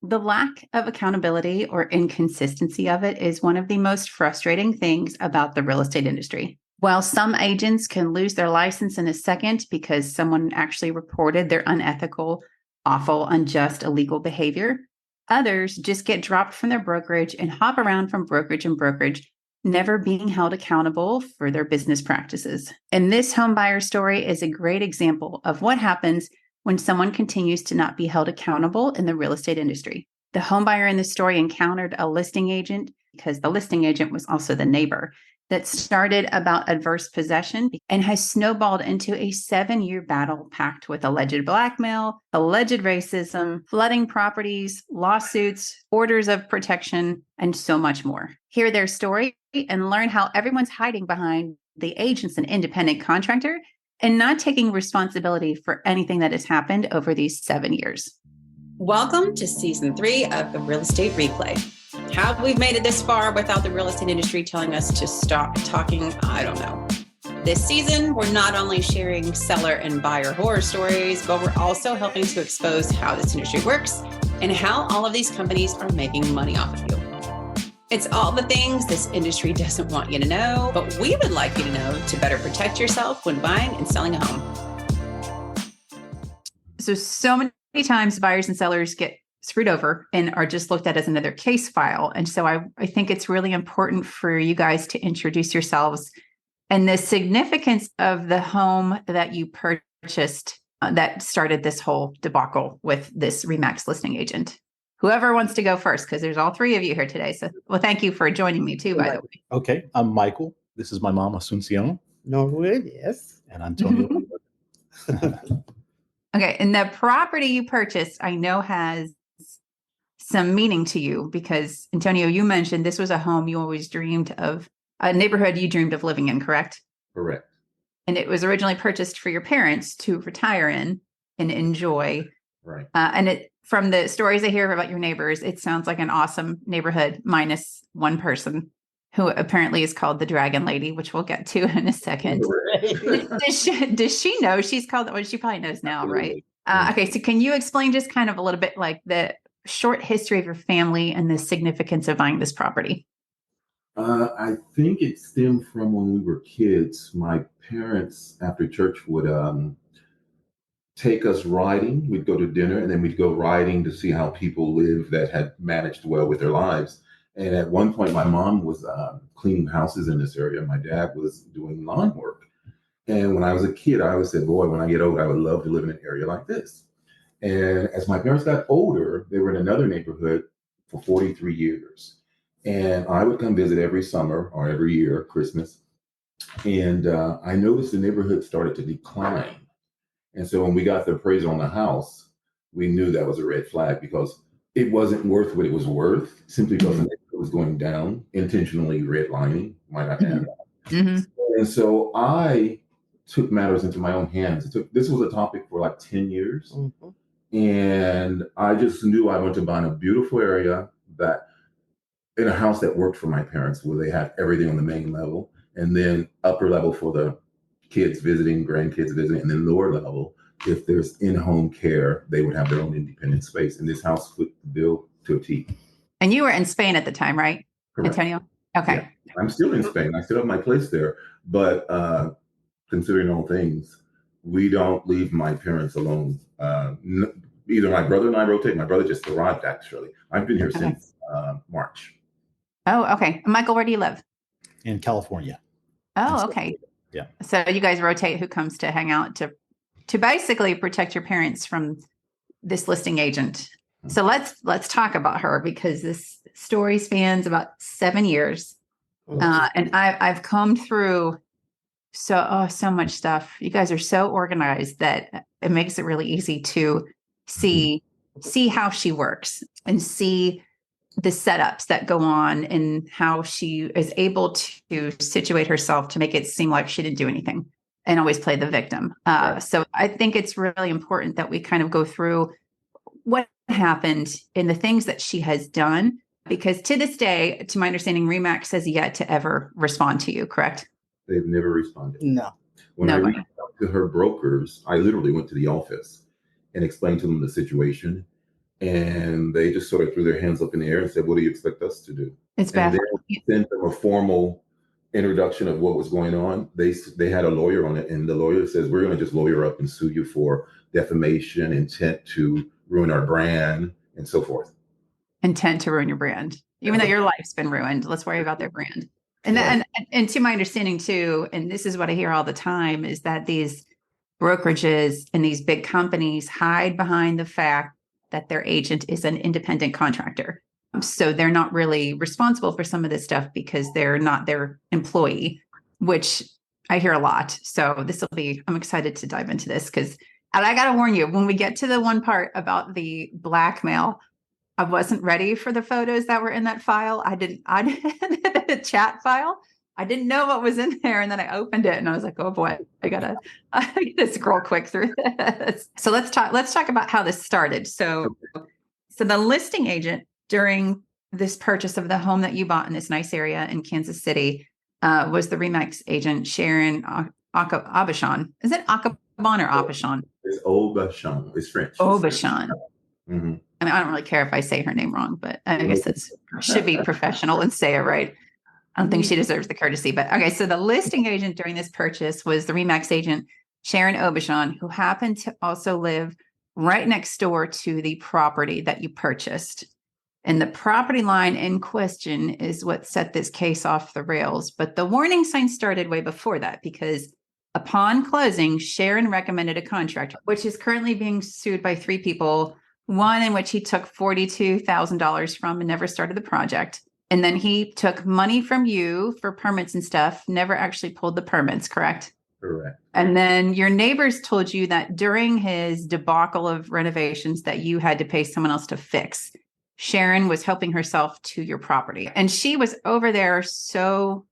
The lack of accountability or inconsistency of it is one of the most frustrating things about the real estate industry. While some agents can lose their license in a second because someone actually reported their unethical, awful, unjust, illegal behavior, others just get dropped from their brokerage and hop around from brokerage and brokerage, never being held accountable for their business practices. And this home buyer story is a great example of what happens when someone continues to not be held accountable in the real estate industry. The home buyer in this story encountered a listing agent because the listing agent was also the neighbor that started about adverse possession and has snowballed into a 7-year battle packed with alleged blackmail, alleged racism, flooding properties, lawsuits, orders of protection, and so much more. Hear their story and learn how everyone's hiding behind the agent's an independent contractor and not taking responsibility for anything that has happened over these 7 years. Welcome to season 3 of the Real Estate Replay. How we've made it this far without the real estate industry telling us to stop talking, I don't know. This season, we're not only sharing seller and buyer horror stories, but we're also helping to expose how this industry works and how all of these companies are making money off of you. It's all the things this industry doesn't want you to know, but we would like you to know to better protect yourself when buying and selling a home. So many times buyers and sellers get screwed over and are just looked at as another case file. And so I think it's really important for you guys to introduce yourselves and the significance of the home that you purchased that started this whole debacle with this Remax listing agent. Whoever wants to go first, because there's all three of you here today. So, well, thank you for joining me too, by the way. Okay, I'm Michael. This is my mom, Asuncion. Norwood, yes. And Antonio. Okay, and the property you purchased, I know has some meaning to you because, Antonio, you mentioned this was a home you always dreamed of, a neighborhood you dreamed of living in, correct? Correct. And it was originally purchased for your parents to retire in and enjoy. Right. From the stories I hear about your neighbors, it sounds like an awesome neighborhood minus one person who apparently is called the Dragon Lady, which we'll get to in a second. Does she know she's called that? Well, she probably knows now, Absolutely. right? Okay, so can you explain just kind of a little bit like the short history of your family and the significance of buying this property? I think it stemmed from when we were kids. My parents, after church, would take us riding. We'd go to dinner and then we'd go riding to see how people live that had managed well with their lives. And at one point, my mom was cleaning houses in this area. My dad was doing lawn work. And when I was a kid, I always said, boy, when I get old, I would love to live in an area like this. And as my parents got older, they were in another neighborhood for 43 years. And I would come visit every summer or every year, Christmas. And I noticed the neighborhood started to decline. And so when we got the appraisal on the house, we knew that was a red flag because it wasn't worth what it was worth simply because the neighborhood was going down, intentionally redlining, might not add that. Mm-hmm. And so I took matters into my own hands. This was a topic for like 10 years. Mm-hmm. And I just knew I wanted to buy in a beautiful area that in a house that worked for my parents, where they had everything on the main level and then upper level for the kids visiting, grandkids visiting, and then lower level, if there's in-home care, they would have their own independent space. And this house fit the bill to a T. And you were in Spain at the time, right, Correct. Antonio? Okay. Yeah. I'm still in Spain. I still have my place there. But considering all things, we don't leave my parents alone. Either my brother and I rotate. My brother just arrived, actually. I've been here since March. Oh, okay. Michael, where do you live? In California. Oh, okay. Yeah. So you guys rotate who comes to hang out to basically protect your parents from this listing agent. So let's talk about her because this story spans about 7 years. And I've combed through so much stuff. You guys are so organized that it makes it really easy to see how she works and see the setups that go on and how she is able to situate herself to make it seem like she didn't do anything and always play the victim. So I think it's really important that we kind of go through what happened and the things that she has done, because to this day, to my understanding, Remax has yet to ever respond to you, correct? They've never responded. No. When I reached out to her brokers, I literally went to the office and explained to them the situation. And they just sort of threw their hands up in the air and said, "What do you expect us to do?" It's And then baffling. sent them a formal introduction of what was going on. They had a lawyer on it, and the lawyer says, "We're going to just lawyer up and sue you for defamation, intent to ruin our brand, and so forth." Intent to ruin your brand, even though your life's been ruined. Let's worry about their brand. And Right. and to my understanding too, and this is what I hear all the time, is that these brokerages and these big companies hide behind the fact that their agent is an independent contractor. So they're not really responsible for some of this stuff because they're not their employee, which I hear a lot. So I'm excited to dive into this because, and I got to warn you, when we get to the one part about the blackmail, I wasn't ready for the photos that were in that file. I didn't the chat file. I didn't know what was in there. And then I opened it and I was like, oh boy, I gotta scroll quick through this. So let's talk about how this started. So the listing agent during this purchase of the home that you bought in this nice area in Kansas City was the Remax agent, Sharon Aubuchon. Is it Aubuchon or Aubuchon? It's Aubuchon. It's French. Aubuchon. Mm-hmm. I mean, I don't really care if I say her name wrong, but I guess it should be professional and say it right. I don't think she deserves the courtesy, but okay. So the listing agent during this purchase was the Remax agent, Sharon Aubuchon, who happened to also live right next door to the property that you purchased. And the property line in question is what set this case off the rails. But the warning sign started way before that because upon closing, Sharon recommended a contract, which is currently being sued by 3 people. One in which he took $42,000 from and never started the project. And then he took money from you for permits and stuff, never actually pulled the permits, correct? Correct. And then your neighbors told you that during his debacle of renovations that you had to pay someone else to fix. Sharon was helping herself to your property. And she was over there so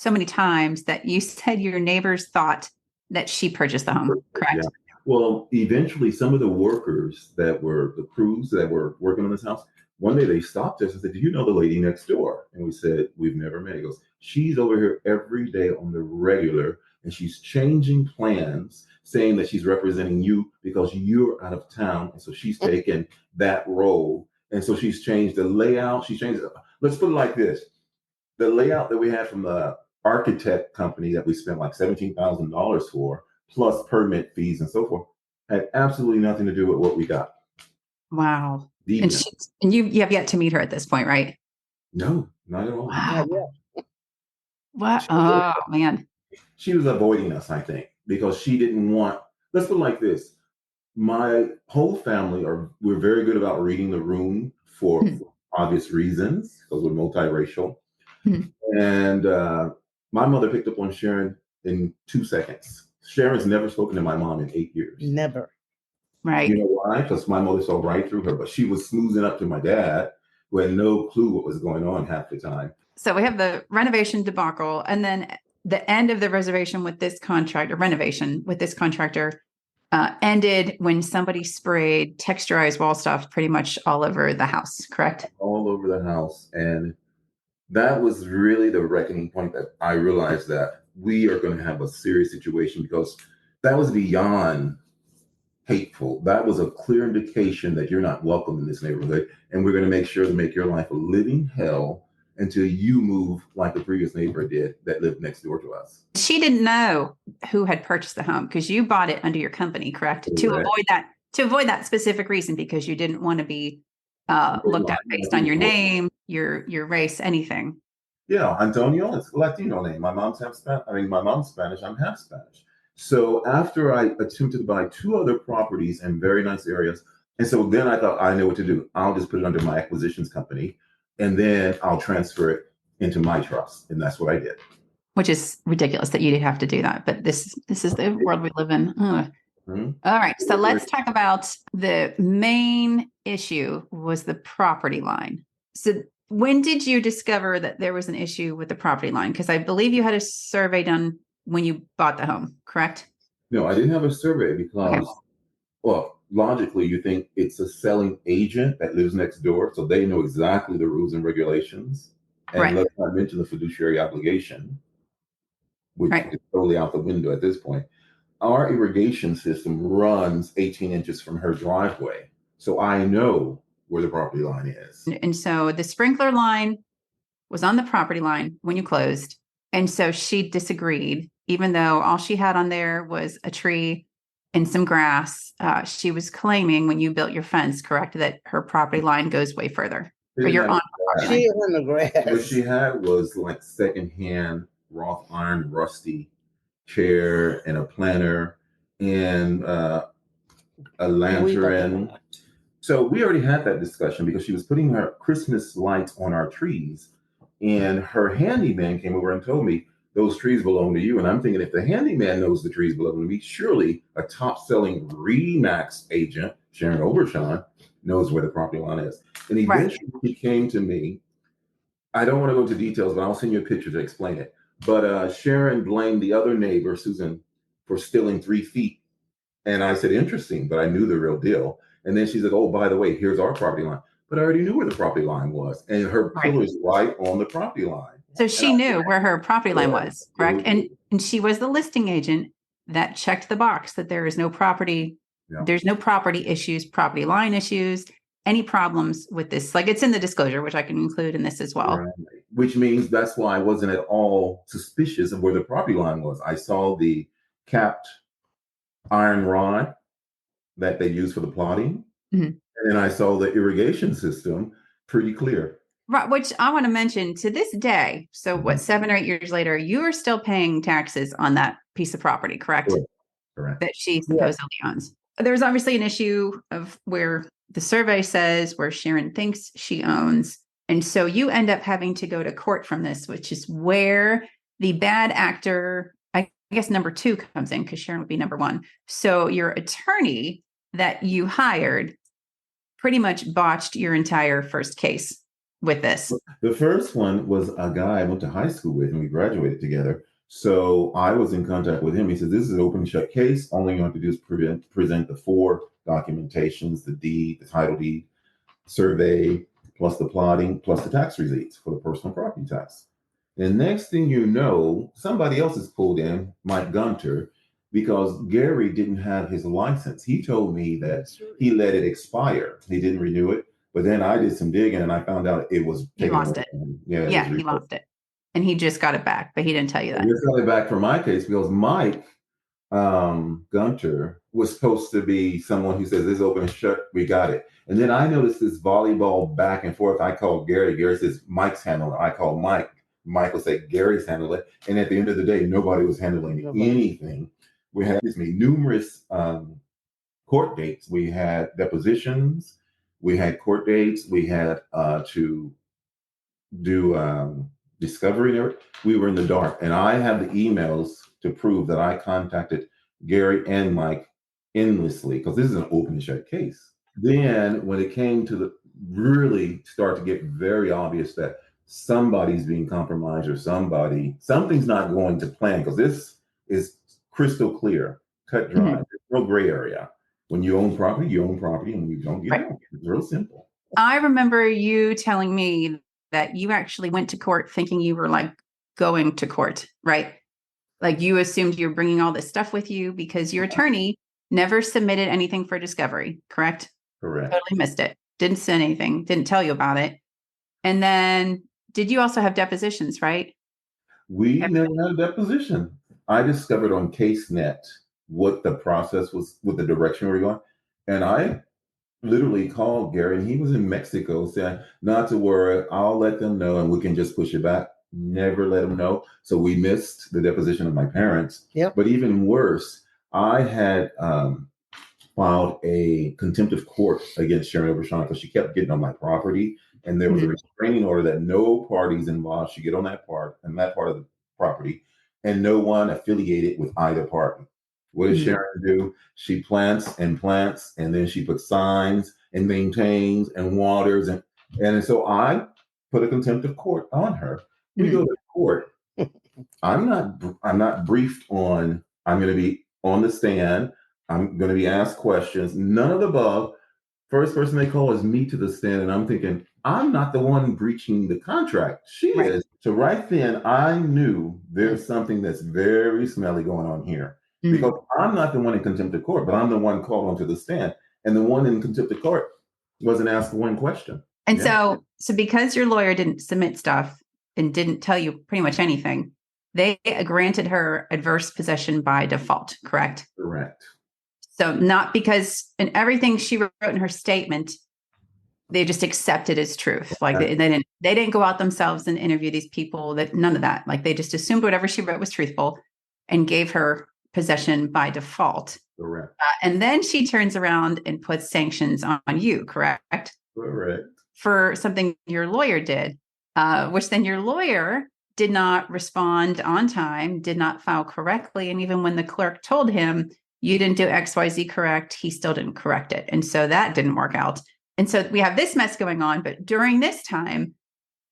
many times that you said your neighbors thought that she purchased the home, correct? Yeah. Well, eventually, some of the workers that were the crews that were working on this house, one day they stopped us and said, "Do you know the lady next door?" And we said, "We've never met." He goes, "She's over here every day on the regular, and she's changing plans, saying that she's representing you because you're out of town. And so she's taken that role. And so she's changed the layout. She's changed it. Let's put it like this. The layout that we had from the architect company that we spent like $17,000 for, plus permit fees and so forth, had absolutely nothing to do with what we got. Wow. Deep And you have yet to meet her at this point, right? No, not at all. Wow. What? Oh, man. She was avoiding us, I think, because she didn't want, let's put it like this. My whole family we're very good about reading the room for obvious reasons, because we're multiracial. And my mother picked up on Sharon in 2 seconds. Sharon's never spoken to my mom in 8 years. Never. Right. You know why? Because my mother saw right through her, but she was smoozing up to my dad, who had no clue what was going on half the time. So we have the renovation debacle, and then the end of the reservation with this contract, or renovation with this contractor, ended when somebody sprayed texturized wall stuff pretty much all over the house, correct? All over the house. And that was really the reckoning point that I realized that we are going to have a serious situation, because that was beyond hateful. That was a clear indication that you're not welcome in this neighborhood. And we're going to make sure to make your life a living hell until you move like the previous neighbor did that lived next door to us. She didn't know who had purchased the home because you bought it under your company, correct? Correct. To avoid that specific reason, because you didn't want to be looked at based on your name, your race, anything. Yeah, Antonio, it's a Latino name. My mom's Spanish, I'm half Spanish. So after I attempted to buy 2 other properties in very nice areas, and so then I thought, I know what to do. I'll just put it under my acquisitions company, and then I'll transfer it into my trust. And that's what I did. Which is ridiculous that you'd have to do that. But this is the world we live in. Mm-hmm. All right. So let's talk about the main issue was the property line. So when did you discover that there was an issue with the property line? Because I believe you had a survey done when you bought the home, correct? No, I didn't have a survey because, well, logically, you think it's a selling agent that lives next door, so they know exactly the rules and regulations. And let's not mention the fiduciary obligation, which is totally out the window at this point. Our irrigation system runs 18 inches from her driveway. So I know where the property line is. And so the sprinkler line was on the property line when you closed. And so she disagreed, even though all she had on there was a tree and some grass. She was claiming when you built your fence, correct, that her property line goes way further. Or you're on the property line. She is in the grass. What she had was like secondhand wrought iron rusty chair and a planter and a lantern. So we already had that discussion because she was putting her Christmas lights on our trees, and her handyman came over and told me those trees belong to you. And I'm thinking, if the handyman knows the trees belong to me, surely a top-selling Remax agent, Sharon Obershawn, knows where the property line is. And eventually he came to me. I don't want to go into details, but I'll send you a picture to explain it. But Sharon blamed the other neighbor, Susan, for stealing 3 feet. And I said, interesting, but I knew the real deal. And then she said, oh, by the way, here's our property line. But I already knew where the property line was. And her pillar's right on the property line. So she knew where her property line was, correct? And she was the listing agent that checked the box that there is no property. Yeah. There's no property issues, property line issues, any problems with this. Like, it's in the disclosure, which I can include in this as well. Right. Which means that's why I wasn't at all suspicious of where the property line was. I saw the capped iron rod that they use for the plotting. Mm-hmm. And then I saw the irrigation system pretty clear. Right, which I want to mention to this day. So what, 7 or 8 years later, you are still paying taxes on that piece of property, correct? Correct. That she supposedly owns. There's obviously an issue of where the survey says where Sharon thinks she owns. And so you end up having to go to court from this, which is where the bad actor, I guess number 2 comes in, because Sharon would be number 1. So your attorney that you hired pretty much botched your entire first case with this. The first one was a guy I went to high school with, and we graduated together. So I was in contact with him. He said, this is an open shut case. Only you have to do is present the 4 documentations, the deed, the title deed, survey, plus the plotting, plus the tax receipts for the personal property tax. And next thing you know, somebody else is pulled in, Mike Gunter, because Gary didn't have his license. He told me that he let it expire. He didn't renew it. But then I did some digging and I found out it was He lost it. Yeah, he lost it. And he just got it back, but he didn't tell you that. He just got it back for my case because Mike Gunter was supposed to be someone who says, this is open and shut, we got it. And then I noticed this volleyball back and forth. I called Gary. Gary says, Mike's handling it. I called Mike. Mike will say, Gary's handling it. And at the end of the day, nobody was handling anything. We had numerous court dates. We had depositions. We had court dates. We had to do discovery. We were in the dark. And I have the emails to prove that I contacted Gary and Mike endlessly because this is an open and shut case. Then when it came to the really start to get very obvious that somebody's being compromised or something's not going to plan, because this is crystal clear, cut dry. There's no gray area. When you own property, you own property, and when you don't, you don't. It's real simple. I remember you telling me that you actually went to court thinking you were like going to court, right? Like you assumed you were bringing all this stuff with you because your attorney never submitted anything for discovery, correct? Correct. Totally missed it. Didn't send anything, didn't tell you about it. And then did you also have depositions, right? We never had a deposition. I discovered on CaseNet what the process was, what the direction we were going. And I literally called Gary, and he was in Mexico, saying, not to worry, I'll let them know and we can just push it back. Never let them know. So we missed the deposition of my parents. Yep. But even worse, I had filed a contempt of court against Sharon Obershawn because she kept getting on my property. And there was a restraining order that no parties involved should get on that part of the property, and no one affiliated with either party. What does Sharon do? She plants, and then she puts signs and maintains and waters. And so I put a contempt of court on her. We go to court. I'm not briefed on, I'm going to be on the stand. I'm going to be asked questions. None of the above. First person they call is me to the stand. And I'm thinking, I'm not the one breaching the contract. She is. So right then I knew there's something that's very smelly going on here. Because I'm not the one in contempt of court, but I'm the one called onto the stand. And the one in contempt of court Wasn't asked one question. And Yeah. so because your lawyer didn't submit stuff and didn't tell you pretty much anything, they granted her adverse possession by default, correct? Correct. So not because in everything she wrote in her statement, they just accepted as truth. Like they didn't go out themselves and interview these people, that none of that. Like they just assumed whatever she wrote was truthful and gave her possession by default. Correct. And then she turns around and puts sanctions on you, correct? Correct. For something your lawyer did, which then your lawyer did not respond on time, did not file correctly. And even when the clerk told him, you didn't do XYZ correct, he still didn't correct it. And so that didn't work out. And so we have this mess going on. But during this time,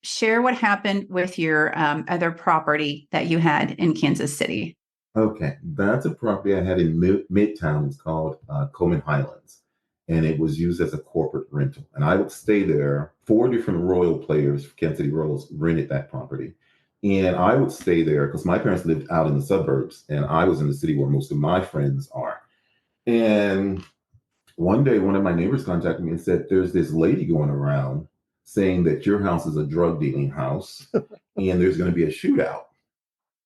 share what happened with your other property that you had in Kansas City. Okay, that's a property I had in Midtown. It's called Coleman Highlands, and it was used as a corporate rental. And I would stay there. 4 different Royal players, Kansas City Royals, rented that property. And I would stay there because my parents lived out in the suburbs, and I was in the city where most of my friends are. And one day, one of my neighbors contacted me and said, there's this lady going around saying that your house is a drug dealing house and there's going to be a shootout.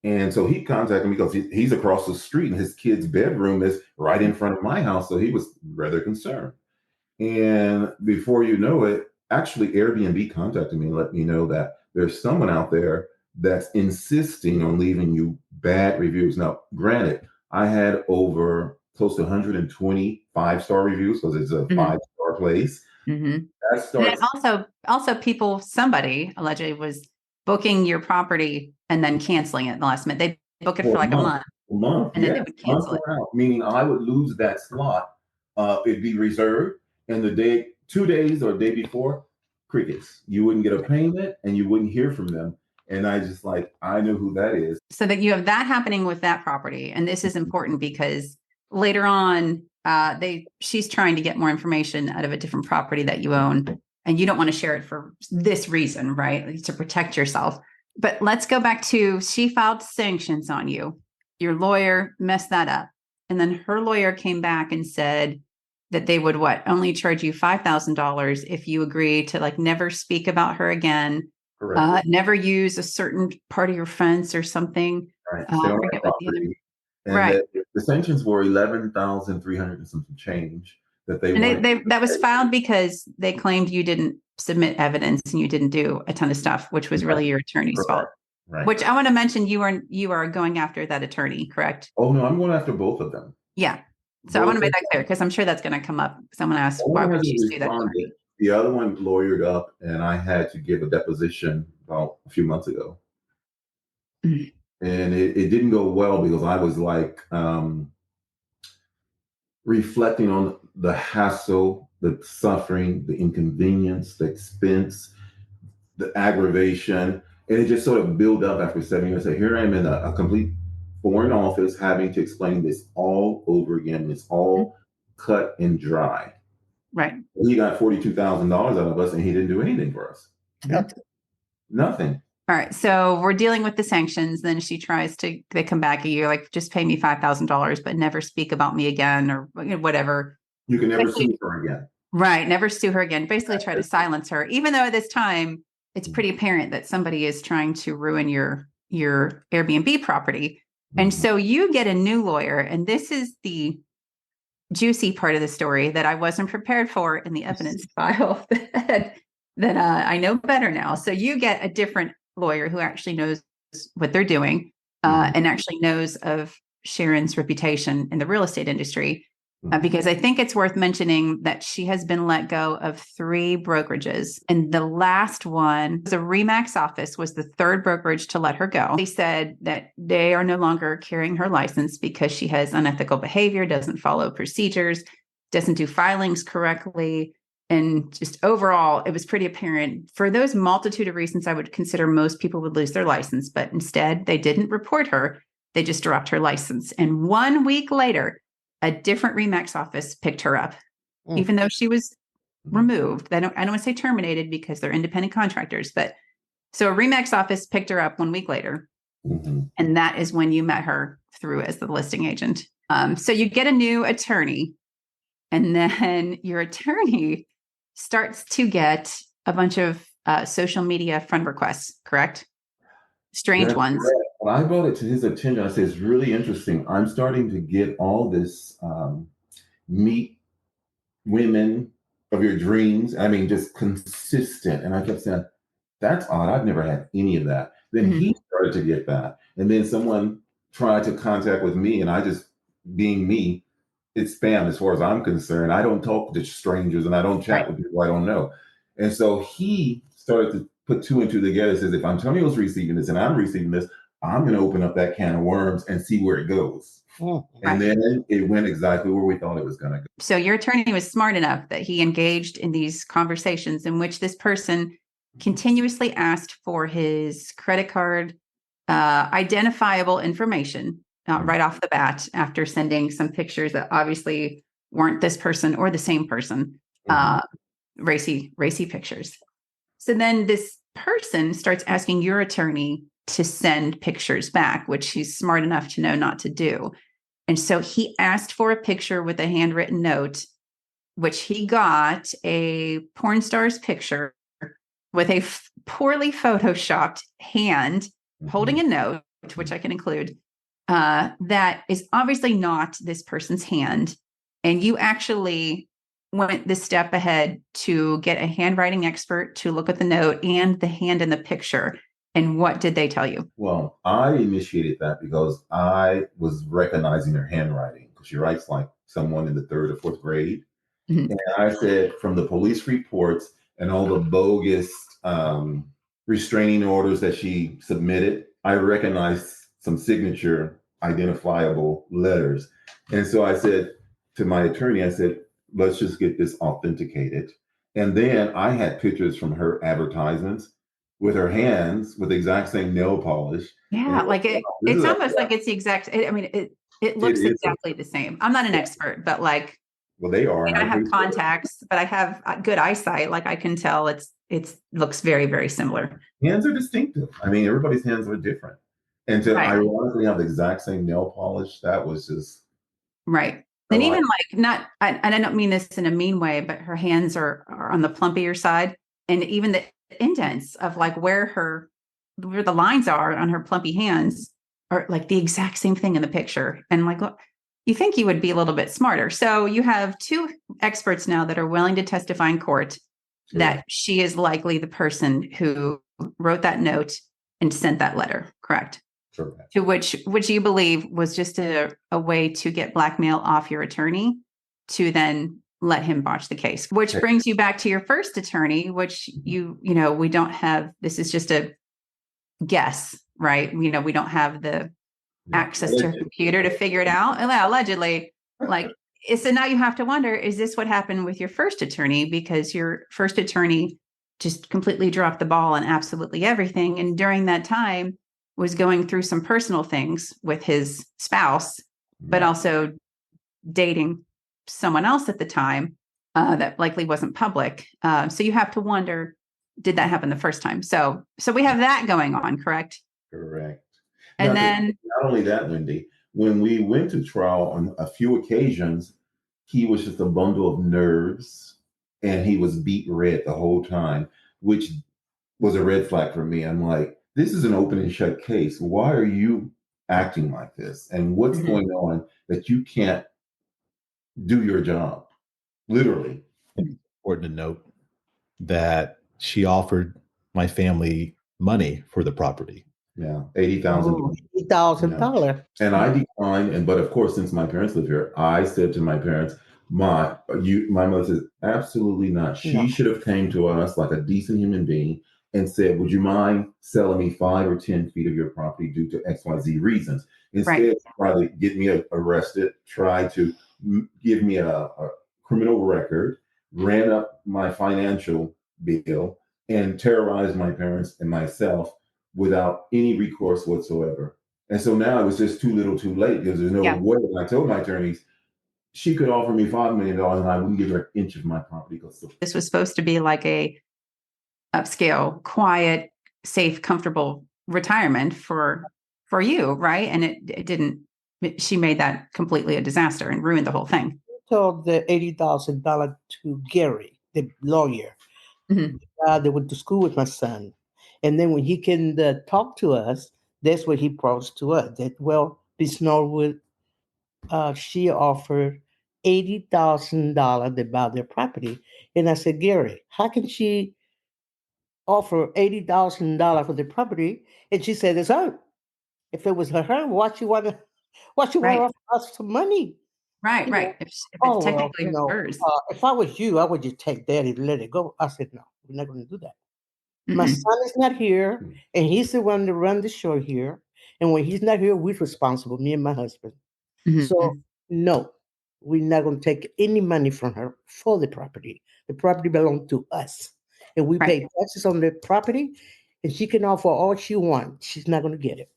And so he contacted me because he's across the street and his kid's bedroom is right in front of my house. So he was rather concerned. And before you know it, actually Airbnb contacted me and let me know that there's someone out there that's insisting on leaving you bad reviews. Now, granted, I had over close to 120 5-star reviews because it's a 5-star place. Mm-hmm. That starts. And also somebody allegedly was booking your property and then canceling it in the last minute. They book it for like a month. And then they would cancel it. Meaning I would lose that slot. It'd be reserved, and the day, 2 days or a day before, crickets. You wouldn't get a payment, and you wouldn't hear from them. And I just I know who that is. So that you have that happening with that property, and this is important because later on, she's trying to get more information out of a different property that you own, and you don't want to share it for this reason, right? To protect yourself. But let's go back to, she filed sanctions on you. Your lawyer messed that up. And then her lawyer came back and said that they would only charge you $5,000 if you agree to never speak about her again. Never use a certain part of your fence or something. Right. The sanctions were 11,300 and something change that they wanted. That was filed because they claimed you didn't submit evidence and you didn't do a ton of stuff, which was really your attorney's fault. Right. Which I want to mention, you are going after that attorney, correct? Oh no, I'm going after both of them. Yeah. So I want to make that clear because I'm sure that's going to come up. Someone asked, why would you sue that attorney? The other one lawyered up, and I had to give a deposition about a few months ago. And it didn't go well because I was reflecting on the hassle, the suffering, the inconvenience, the expense, the aggravation. And it just sort of built up after 7 years. So here I am in a complete foreign office having to explain this all over again. It's all cut and dry. Right. He got $42,000 out of us, and he didn't do anything for us. Nothing. All right. So we're dealing with the sanctions. Then they come back at you just pay me $5,000, but never speak about me again or whatever. You can never sue her again. Right. Never sue her again. Basically try to silence her, even though at this time it's pretty apparent that somebody is trying to ruin your Airbnb property. And so you get a new lawyer, and this is the juicy part of the story that I wasn't prepared for in the evidence file that I know better now. So you get a different lawyer who actually knows what they're doing and actually knows of Sharon's reputation in the real estate industry, because I think it's worth mentioning that she has been let go of 3 brokerages. And the last one, the Remax office, was the 3rd brokerage to let her go. They said that they are no longer carrying her license because she has unethical behavior, doesn't follow procedures, doesn't do filings correctly. And just overall, it was pretty apparent for those multitude of reasons I would consider most people would lose their license. But instead, they didn't report her. They just dropped her license. And 1 week later, a different Remax office picked her up, even though she was removed. I don't want to say terminated because they're independent contractors. But so a Remax office picked her up 1 week later. And that is when you met her through as the listing agent. So you get a new attorney, and then your attorney starts to get a bunch of social media friend requests, correct? Strange That's ones. correct. When I brought it to his attention, I said, it's really interesting. I'm starting to get all this meet women of your dreams. I mean, just consistent. And I kept saying, that's odd. I've never had any of that. Then Mhm. he started to get that. And then someone tried to contact with me, and I just, being me, it's spam as far as I'm concerned. I don't talk to strangers and I don't chat Right. with people I don't know. And so he started to put two and two together. Says, if Antonio's receiving this and I'm receiving this, I'm going to open up that can of worms and see where it goes. Right. And then it went exactly where we thought it was going to go. So your attorney was smart enough that he engaged in these conversations in which this person continuously asked for his credit card identifiable information right off the bat after sending some pictures that obviously weren't this person or the same person, racy pictures. So then this person starts asking your attorney to send pictures back, which he's smart enough to know not to do. And so he asked for a picture with a handwritten note, which he got a porn star's picture with a poorly photoshopped hand holding a note, which I can include, that is obviously not this person's hand. And you actually went this step ahead to get a handwriting expert to look at the note and the hand in the picture. And what did they tell you? Well, I initiated that because I was recognizing her handwriting, because she writes like someone in the third or fourth grade. Mhm. And I said, from the police reports and all the bogus restraining orders that she submitted, I recognized some signature identifiable letters. And so I said to my attorney, I said, let's just get this authenticated. And then I had pictures from her advertisements with her hands with the exact same nail polish. Yeah, And like this it's is a- almost like it's the exact. I mean, it looks is exactly the same. I'm not an expert, but like, well, they are, and I I have appreciate it. contacts, but I have good eyesight. Like I can tell it's looks very, very similar. Hands are distinctive. I mean, everybody's hands are different. And to Right. ironically have the exact same nail polish, that was just Right. a And lot. even like not, and I don't mean this in a mean way, but her hands are on the plumpier side. And even the indents of like where the lines are on her plumpy hands are like the exact same thing in the picture. And like, look, you think you would be a little bit smarter. So you have two experts now that are willing to testify in court that she is likely the person who wrote that note and sent that letter, correct? Correct. To which you believe was just a way to get blackmail off your attorney to then let him botch the case, which brings you back to your first attorney, which we don't have, this is just a guess, right? We don't have the access to a computer to figure it out. And allegedly, like, so now you have to wonder, is this what happened with your first attorney? Because your first attorney just completely dropped the ball on absolutely everything. And during that time was going through some personal things with his spouse, but also dating someone else at the time that likely wasn't public. So you have to wonder, did that happen the first time? So we have that going on, correct? Correct. And Now, then not only that, Wendy, when we went to trial on a few occasions, he was just a bundle of nerves and he was beat red the whole time, which was a red flag for me. I'm like, this is an open and shut case. Why are you acting like this? And what's going on that you can't do your job? Literally. Important to note that she offered my family money for the property. Yeah, $80,000. $80,000. And I declined. And but of course, since my parents live here, I said to my parents, my mother says, absolutely not. She should have came to us like a decent human being and said, would you mind selling me 5 or 10 feet of your property due to XYZ reasons? Instead, try to get me arrested, try to give me a criminal record, ran up my financial bill, and terrorized my parents and myself without any recourse whatsoever. And so now it was just too little too late, because there's no way. And I told my attorneys, she could offer me $5 million and I wouldn't give her an inch of my property. this was supposed to be like a upscale, quiet, safe, comfortable retirement for you, right? And it didn't. She made that completely a disaster and ruined the whole thing. Told the $80,000 to Gary. the lawyer. Mhm. They went to school with my son. And then when he can talk to us, that's what he brought to us. That, well, Miss Norwood, she offered $80,000 to buy their property. And I said, Gary, how can she offer $80,000 for the property? And she said, it's her. If it was her, why she want to Right. offer us some money? Right. You know, Right. If it's oh, well, technically hers. if I was you, I would just take that and let it go. I said, no, we're not going to do that. My Mm-mm. son is not here, and he's the one to run the show here. And when he's not here, we're responsible, me and my husband. So, Mhm. no, we're not going to take any money from her for the property. The property belongs to us. And we Right. pay taxes on the property, and she can offer all she wants. She's not going to get it.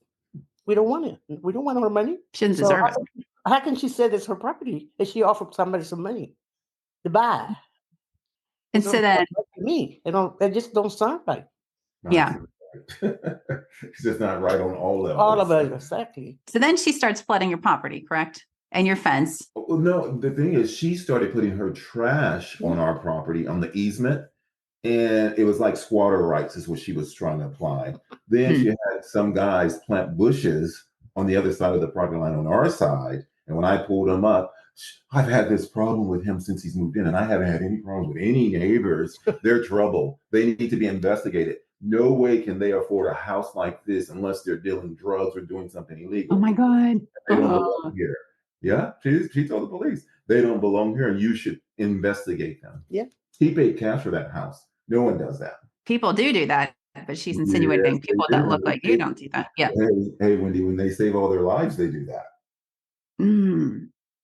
We don't want it. We don't want her money. She doesn't So deserve it. how can she say it's her property if she offered somebody some money to buy? And It so don't then, sound right to me. It just don't sound right. yeah. It's just not right on all levels. All of it, exactly. So then she starts flooding your property, correct? And your fence. Well, no, the thing is, she started putting her trash on our property on the easement, and it was like squatter rights is what she was trying to apply. Then Hmm. she had some guys plant bushes on the other side of the property line on our side, and when I pulled them up, I've had this problem with him since he's moved in, and I haven't had any problems with any neighbors. They're trouble. They need to be investigated. No way can they afford a house like this unless they're dealing drugs or doing something illegal. Oh my God. They don't Oh. belong here. Yeah, she told the police they don't belong here, and you should investigate them. Yeah. He paid cash for that house. No one does that. People do that, but she's Yes, insinuating they people do. that look like you don't do that. Yeah. Hey, Wendy, when they save all their lives, they do that.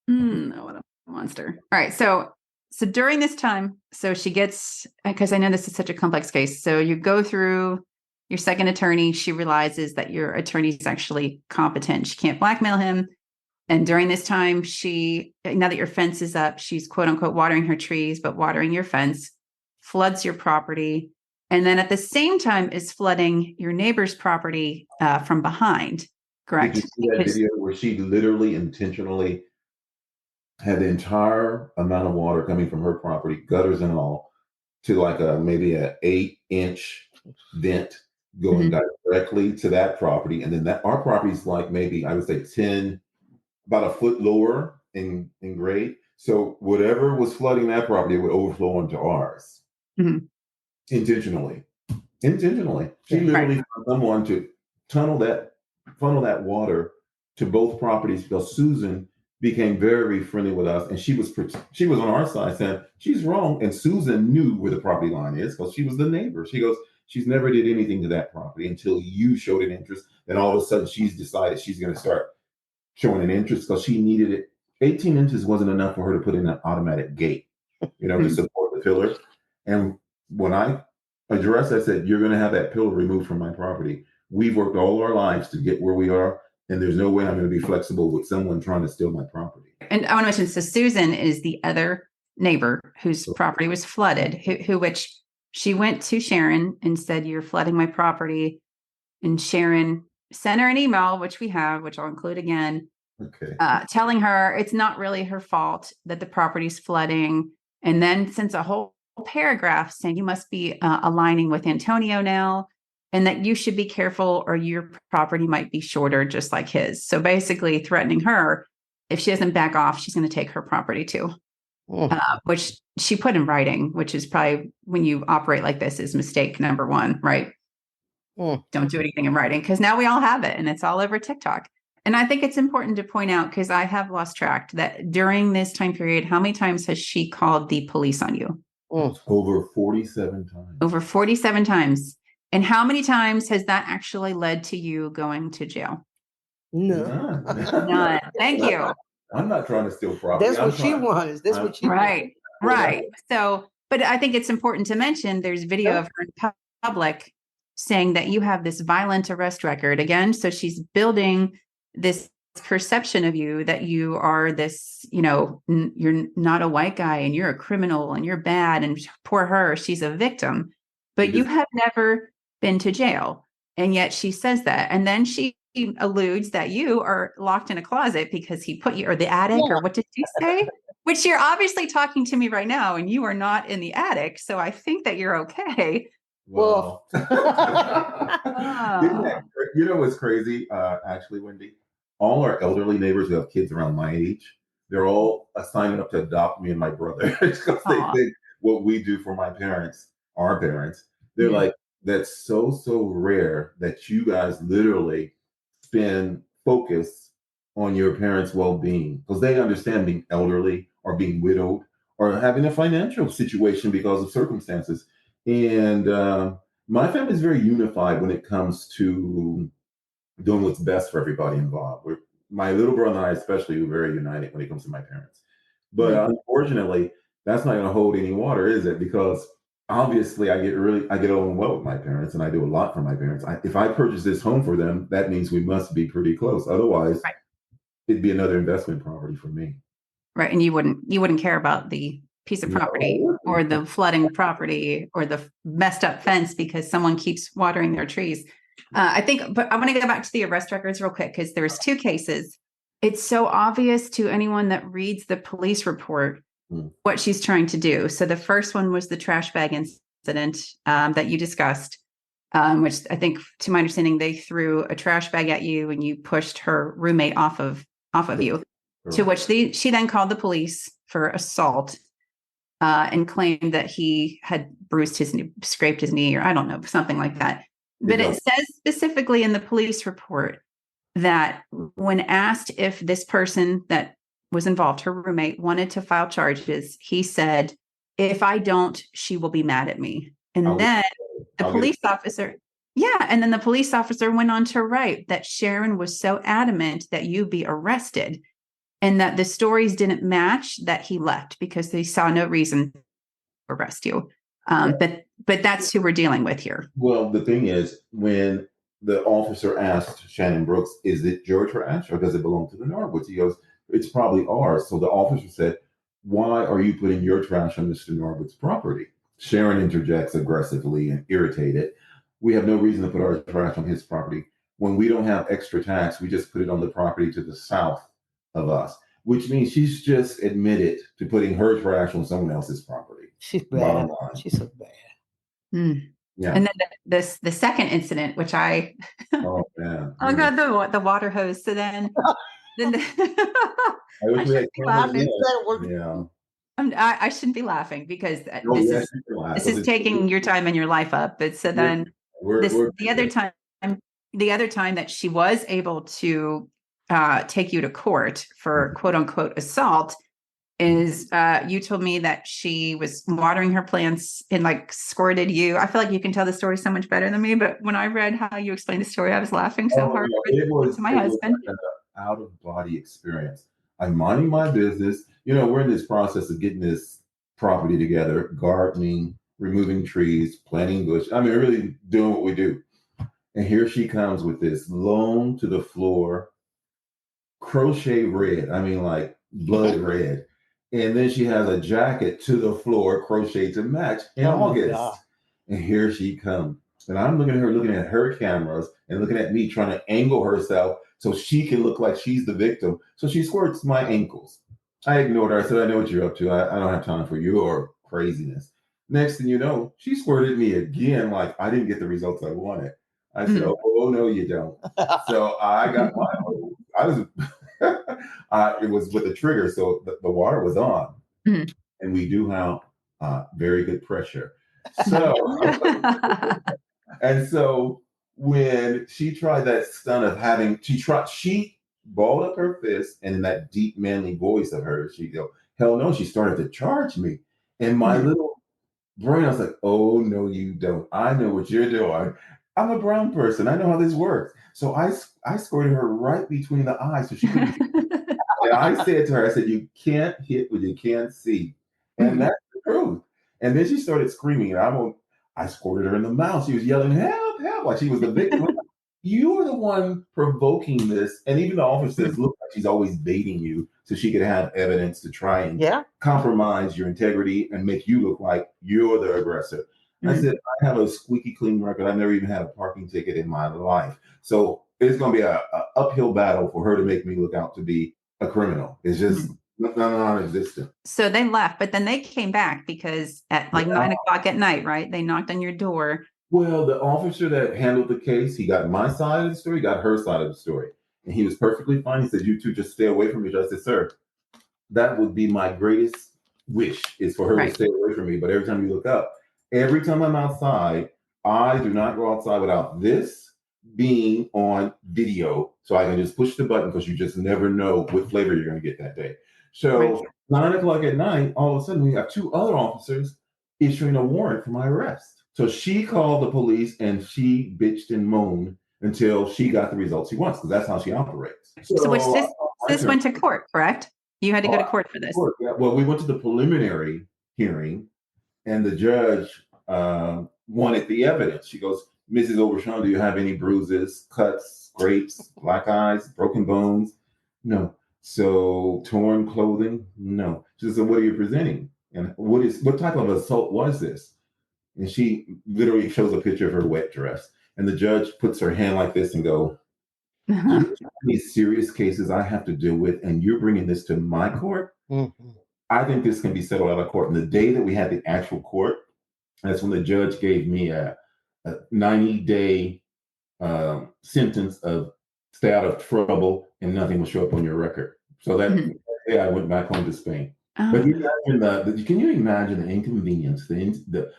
Oh, what a monster. All right. So during this time, so she gets, because I know this is such a complex case. So you go through your second attorney. She realizes that your attorney is actually competent. She can't blackmail him. And during this time, now that your fence is up, she's quote unquote watering her trees, but watering your fence, floods your property. And then at the same time is flooding your neighbor's property from behind. Correct. Did you see that video where she literally intentionally had the entire amount of water coming from her property, gutters and all, to like maybe an 8-inch vent going directly to that property, and then that our property is like maybe I would say about a foot lower in grade. So whatever was flooding that property would overflow onto ours intentionally. She literally found someone to funnel that water to both properties because Susan became very friendly with us, and she was on our side saying she's wrong, and Susan knew where the property line is because she was the neighbor. She goes, she's never did anything to that property until you showed an interest. Then all of a sudden she's decided she's going to start showing an interest because she needed it. 18 inches wasn't enough for her to put in an automatic gate, to support the pillar. And when I addressed, I said, you're going to have that pillar removed from my property. We've worked all our lives to get where we are, and there's no way I'm going to be flexible with someone trying to steal my property. And I want to mention, so Susan is the other neighbor whose property was flooded, which she went to Sharon and said, you're flooding my property. And Sharon sent her an email, which we have, which I'll include again, telling her it's not really her fault that the property's flooding. And then sends a whole paragraph saying you must be aligning with Antonio now, and that you should be careful or your property might be shorter, just like his. So basically threatening her, if she doesn't back off, she's going to take her property too, which she put in writing, which is probably, when you operate like this, is mistake number one, right? Don't do anything in writing, because now we all have it and it's all over TikTok. And I think it's important to point out, because I have lost track, that during this time period, how many times has she called the police on you? Over 47 times. Over 47 times. And how many times has that actually led to you going to jail? No. None. Thank you. I'm not trying to steal property. That's what she wants. That's what she wants. Right. So, but I think it's important to mention there's video of her in public saying that you have this violent arrest record again. So she's building this perception of you that you are this, you're not a white guy and you're a criminal and you're bad, and poor her, she's a victim, but you have never been to jail. And yet she says that. And then she alludes that you are locked in a closet because he put you, or the attic, or what did she say? Which you're obviously talking to me right now, and you are not in the attic, so I think that you're okay. Well, Ah. you know what's crazy? Actually, Wendy, all our elderly neighbors who have kids around my age, they're all signing up to adopt me and my brother because they Aw. think what we do for my parents, our parents, they're Yeah. like, that's so rare that you guys literally spend focus on your parents' well-being because they understand being elderly or being widowed or having a financial situation because of circumstances. And my family is very unified when it comes to doing what's best for everybody involved. My little brother and I, especially, are very united when it comes to my parents. But unfortunately, that's not going to hold any water, is it? Because obviously, I get along well with my parents, and I do a lot for my parents. If I purchase this home for them, that means we must be pretty close. Otherwise, Right. it'd be another investment property for me. Right. And you wouldn't care about the piece of property No. or the flooding property or the messed up fence because someone keeps watering their trees. I think, but I want to go back to the arrest records real quick because there's two cases. It's so obvious to anyone that reads the police report what she's trying to do. So the first one was the trash bag incident that you discussed, which I think, to my understanding, they threw a trash bag at you and you pushed her roommate off of you. To which she then called the police for assault and claimed that he had scraped his knee, or I don't know, something like that. But it says specifically in the police report that when asked if this person that was involved, her roommate, wanted to file charges, he said, "If I don't, she will be mad at me." And then the police officer, and then the police officer went on to write that Sharon was so adamant that you be arrested and that the stories didn't match, that he left because they saw no reason to arrest you. But that's who we're dealing with here. Well, the thing is, when the officer asked Shannon Brooks, "Is it your trash or does it belong to the Norwoods?" He goes, "It's probably ours." So the officer said, "Why are you putting your trash on Mr. Norwood's property?" Sharon interjects aggressively and irritated. "We have no reason to put our trash on his property. When we don't have extra tax, we just put it on the property to the south of us," which means she's just admitted to putting her trash on someone else's property. She's Bottom bad. line. She's so bad. Yeah. And then the second incident, which I Oh man. oh god, the water hose. So then I wish we had laughing. Yeah. I shouldn't be laughing because Oh, this yes, is you can laugh, this 'cause is it's- taking your time and your life up. But so then the other time that she was able to take you to court for quote unquote assault is you told me that she was watering her plants and like squirted you. I feel like you can tell the story so much better than me, but when I read how you explained the story, I was laughing so hard to my husband. Like an out of body experience. I'm minding my business. We're in this process of getting this property together, gardening, removing trees, planting bush. I mean, really doing what we do. And here she comes with this long to the floor crochet red. I mean, like blood red. And then she has a jacket to the floor, crochet to match in August. And here she comes. And I'm looking at her cameras and looking at me trying to angle herself so she can look like she's the victim. So she squirts my ankles. I ignored her. I said, "I know what you're up to. I don't have time for your craziness." Next thing you know, she squirted me again, like I didn't get the results I wanted. I said, "Oh no, you don't." So I got my hose. I was it was with a trigger, so the water was on. And we do have very good pressure. So and so when she tried that stunt of she balled up her fist, and in that deep manly voice of hers, she go, "Hell no," she started to charge me. And my little brain, I was like, "Oh no, you don't. I know what you're doing. I'm a brown person. I know how this works." So I squirted her right between the eyes so she couldn't. And I said to her, I said, "You can't hit what you can't see." And that's the truth. And then she started screaming, and I squirted her in the mouth. She was yelling, "Help, help," like she was the victim. You are the one provoking this. And even the officer says, "Look, like she's always baiting you so she could have evidence to try and compromise your integrity and make you look like you're the aggressor." I said, "I have a squeaky clean record. I've never even had a parking ticket in my life. So it's going to be a uphill battle for her to make me look out to be a criminal. It's just Non-existent. So they left, but then they came back because at like 9 o'clock at night, right? They knocked on your door. Well, the officer that handled the case, he got my side of the story, got her side of the story. And he was perfectly fine. He said, "You two just stay away from each other." I said, "Sir, that would be my greatest wish is for her to stay away from me." But every time you look up, every time I'm outside, I do not go outside without this being on video. So I can just push the button because you just never know what flavor you're going to get that day. So 9 o'clock at night, all of a sudden we have two other officers issuing a warrant for my arrest. So she called the police and she bitched and moaned until she got the results she wants, because that's how she operates. So which this went to court, correct? You had to go to court for this. Yeah. Well, we went to the preliminary hearing, and the judge wanted the evidence. She goes, "Mrs. Overshawn, do you have any bruises, cuts, scrapes, black eyes, broken bones?" "No." "So torn clothing?" "No." She said, "What are you presenting? And what type of assault was this?" And she literally shows a picture of her wet dress. And the judge puts her hand like this and go, "These serious cases I have to deal with, and you're bringing this to my court? I think this can be settled out of court." And the day that we had the actual court, that's when the judge gave me a 90-day sentence of stay out of trouble and nothing will show up on your record. So that day I went back home to Spain. But can you imagine the inconvenience, the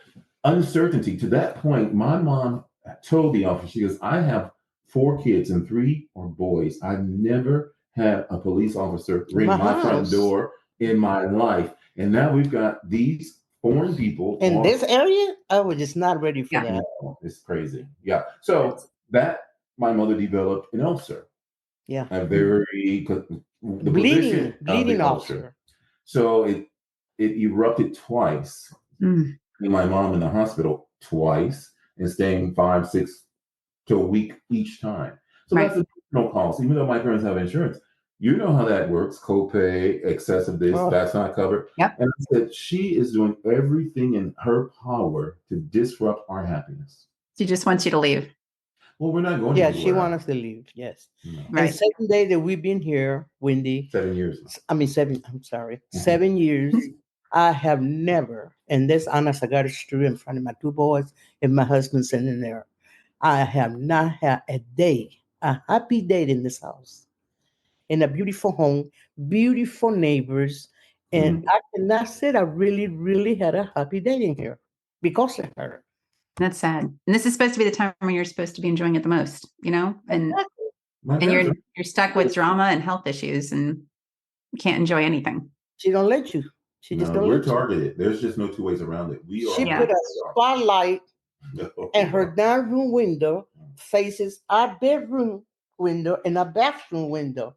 uncertainty? To that point, my mom told the officer, she goes, "I have 4 kids and 3 are boys. I've never had a police officer ring my front door in my life. And now we've got these foreign people in this area." I was just not ready for that. It's crazy. Yeah. So that my mother developed an ulcer. Yeah. A very bleeding ulcer. So it erupted twice. And my mom in the hospital twice and staying 5, 6 to a week each time. So that's additional cost, even though my parents have insurance. You know how that works. Copay, excessive this, that's not covered. Yep. And I said, she is doing everything in her power to disrupt our happiness. She just wants you to leave. Well, we're not going Yeah, anywhere. she wants us to leave. Yes. No. Right. And 7 days that we've been here, Wendy. 7 years. 7 years. I have never, and this honest, I got it straight in front of my 2 boys and my husband sitting there. I have not had a happy day in this house. In a beautiful home, beautiful neighbors. And I cannot say I really, really had a happy day in here because of her. That's sad. And this is supposed to be the time when you're supposed to be enjoying it the most, you know? And you're stuck with drama and health issues and can't enjoy anything. She don't let you. She just don't we're let targeted. There's just no 2 ways around it. She put a spotlight and her down room window faces our bedroom window and our bathroom window.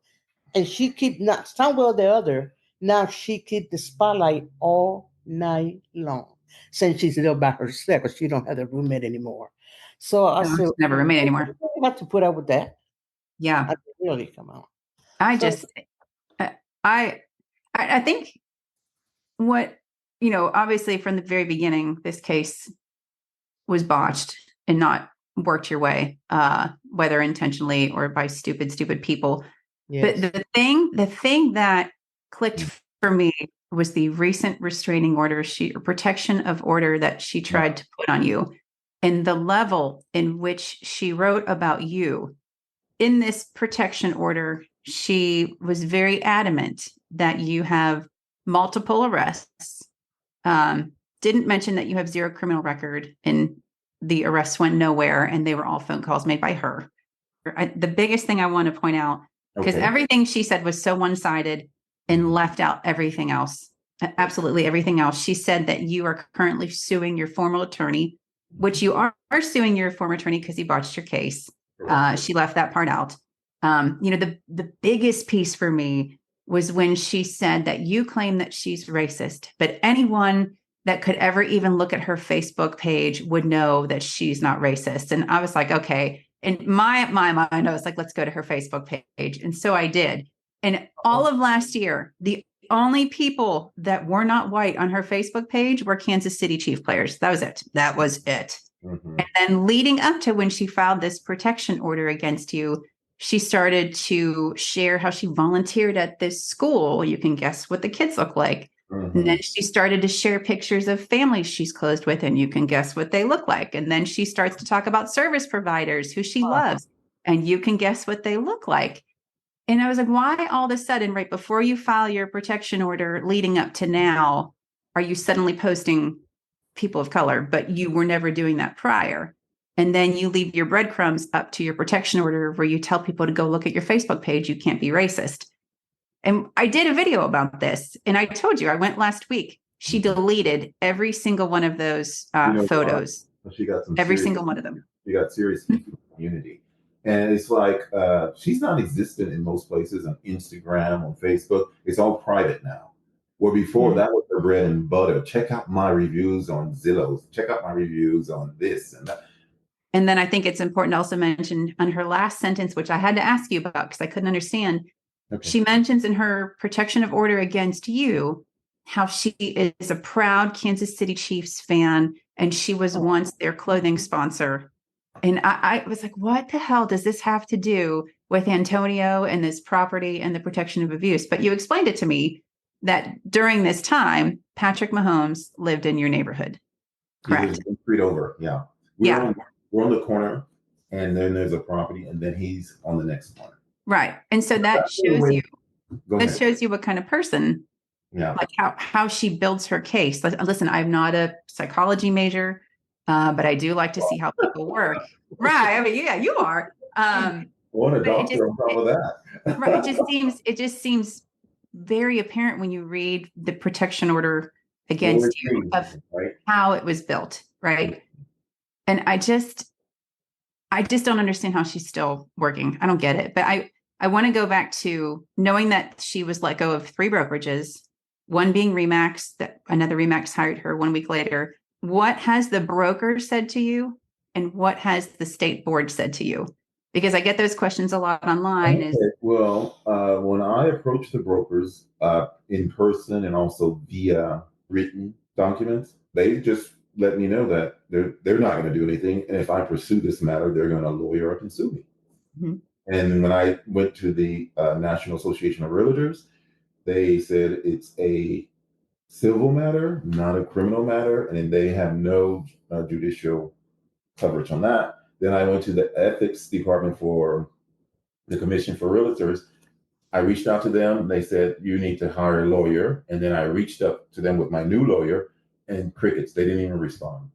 And she keep not somewhere or the other. Now she keep the spotlight all night long. Since she's there by herself, because she don't have a roommate anymore. So I said, never roommate anymore. You have to put up with that. Yeah. I really come on. I think what, obviously from the very beginning, this case was botched and not worked your way, whether intentionally or by stupid people. Yes. But the thing that clicked for me was the recent restraining order protection of order that she tried to put on you, and the level in which she wrote about you. In this protection order, she was very adamant that you have multiple arrests, didn't mention that you have 0 criminal record, and the arrests went nowhere, and they were all phone calls made by her. The biggest thing I want to point out, because everything she said was so one-sided and left out everything else, absolutely everything else. She said that you are currently suing your former attorney, which you are suing your former attorney because he botched your case. She left that part out. The biggest piece for me was when she said that you claim that she's racist, but anyone that could ever even look at her Facebook page would know that she's not racist. And I was like, okay. And my mind, I was like, let's go to her Facebook page. And so I did. And all of last year, the only people that were not white on her Facebook page were Kansas City Chief players. That was it. And then leading up to when she filed this protection order against you, she started to share how she volunteered at this school. You can guess what the kids look like. And then she started to share pictures of families she's closed with, and you can guess what they look like. And then she starts to talk about service providers who she loves, and you can guess what they look like. And I was like, why all of a sudden, right before you file your protection order leading up to now, are you suddenly posting people of color? But you were never doing that prior. And then you leave your breadcrumbs up to your protection order where you tell people to go look at your Facebook page. You can't be racist. And I did a video about this, and I told you I went last week. She deleted every single one of those photos. She got some every single one of them. She got serious community, and it's like she's non-existent in most places on Instagram, on Facebook. It's all private now. Where before that was her bread and butter. Check out my reviews on Zillow. Check out my reviews on this and that. And then I think it's important to also mention on her last sentence, which I had to ask you about because I couldn't understand. Okay. She mentions in her protection of order against you how she is a proud Kansas City Chiefs fan, and she was once their clothing sponsor. And I was like, what the hell does this have to do with Antonio and this property and the protection of abuse? But you explained it to me that during this time, Patrick Mahomes lived in your neighborhood. Correct? He was street over, yeah. We're on the corner, and then there's a property, and then he's on the next corner. Right. And so that shows you what kind of person, like how she builds her case. Listen, I'm not a psychology major, but I do like to see how people work. Right. I mean, yeah, you are. What a doctor on top of that. Right. It just seems very apparent when you read the protection order against you of how it was built. Right. And I just don't understand how she's still working. I don't get it. But I want to go back to knowing that she was let go of 3 brokerages, one being Remax, that another Remax hired her 1 week later. What has the broker said to you, and what has the state board said to you? Because I get those questions a lot online. Okay. Well, when I approach the brokers in person and also via written documents, they just let me know that they're not going to do anything. And if I pursue this matter, they're going to lawyer up and sue me. Mm-hmm. And when I went to the National Association of Realtors, they said it's a civil matter, not a criminal matter, and they have no judicial coverage on that. Then I went to the ethics department for the Commission for Realtors. I reached out to them, and they said, you need to hire a lawyer. And then I reached up to them with my new lawyer, and crickets. They didn't even respond.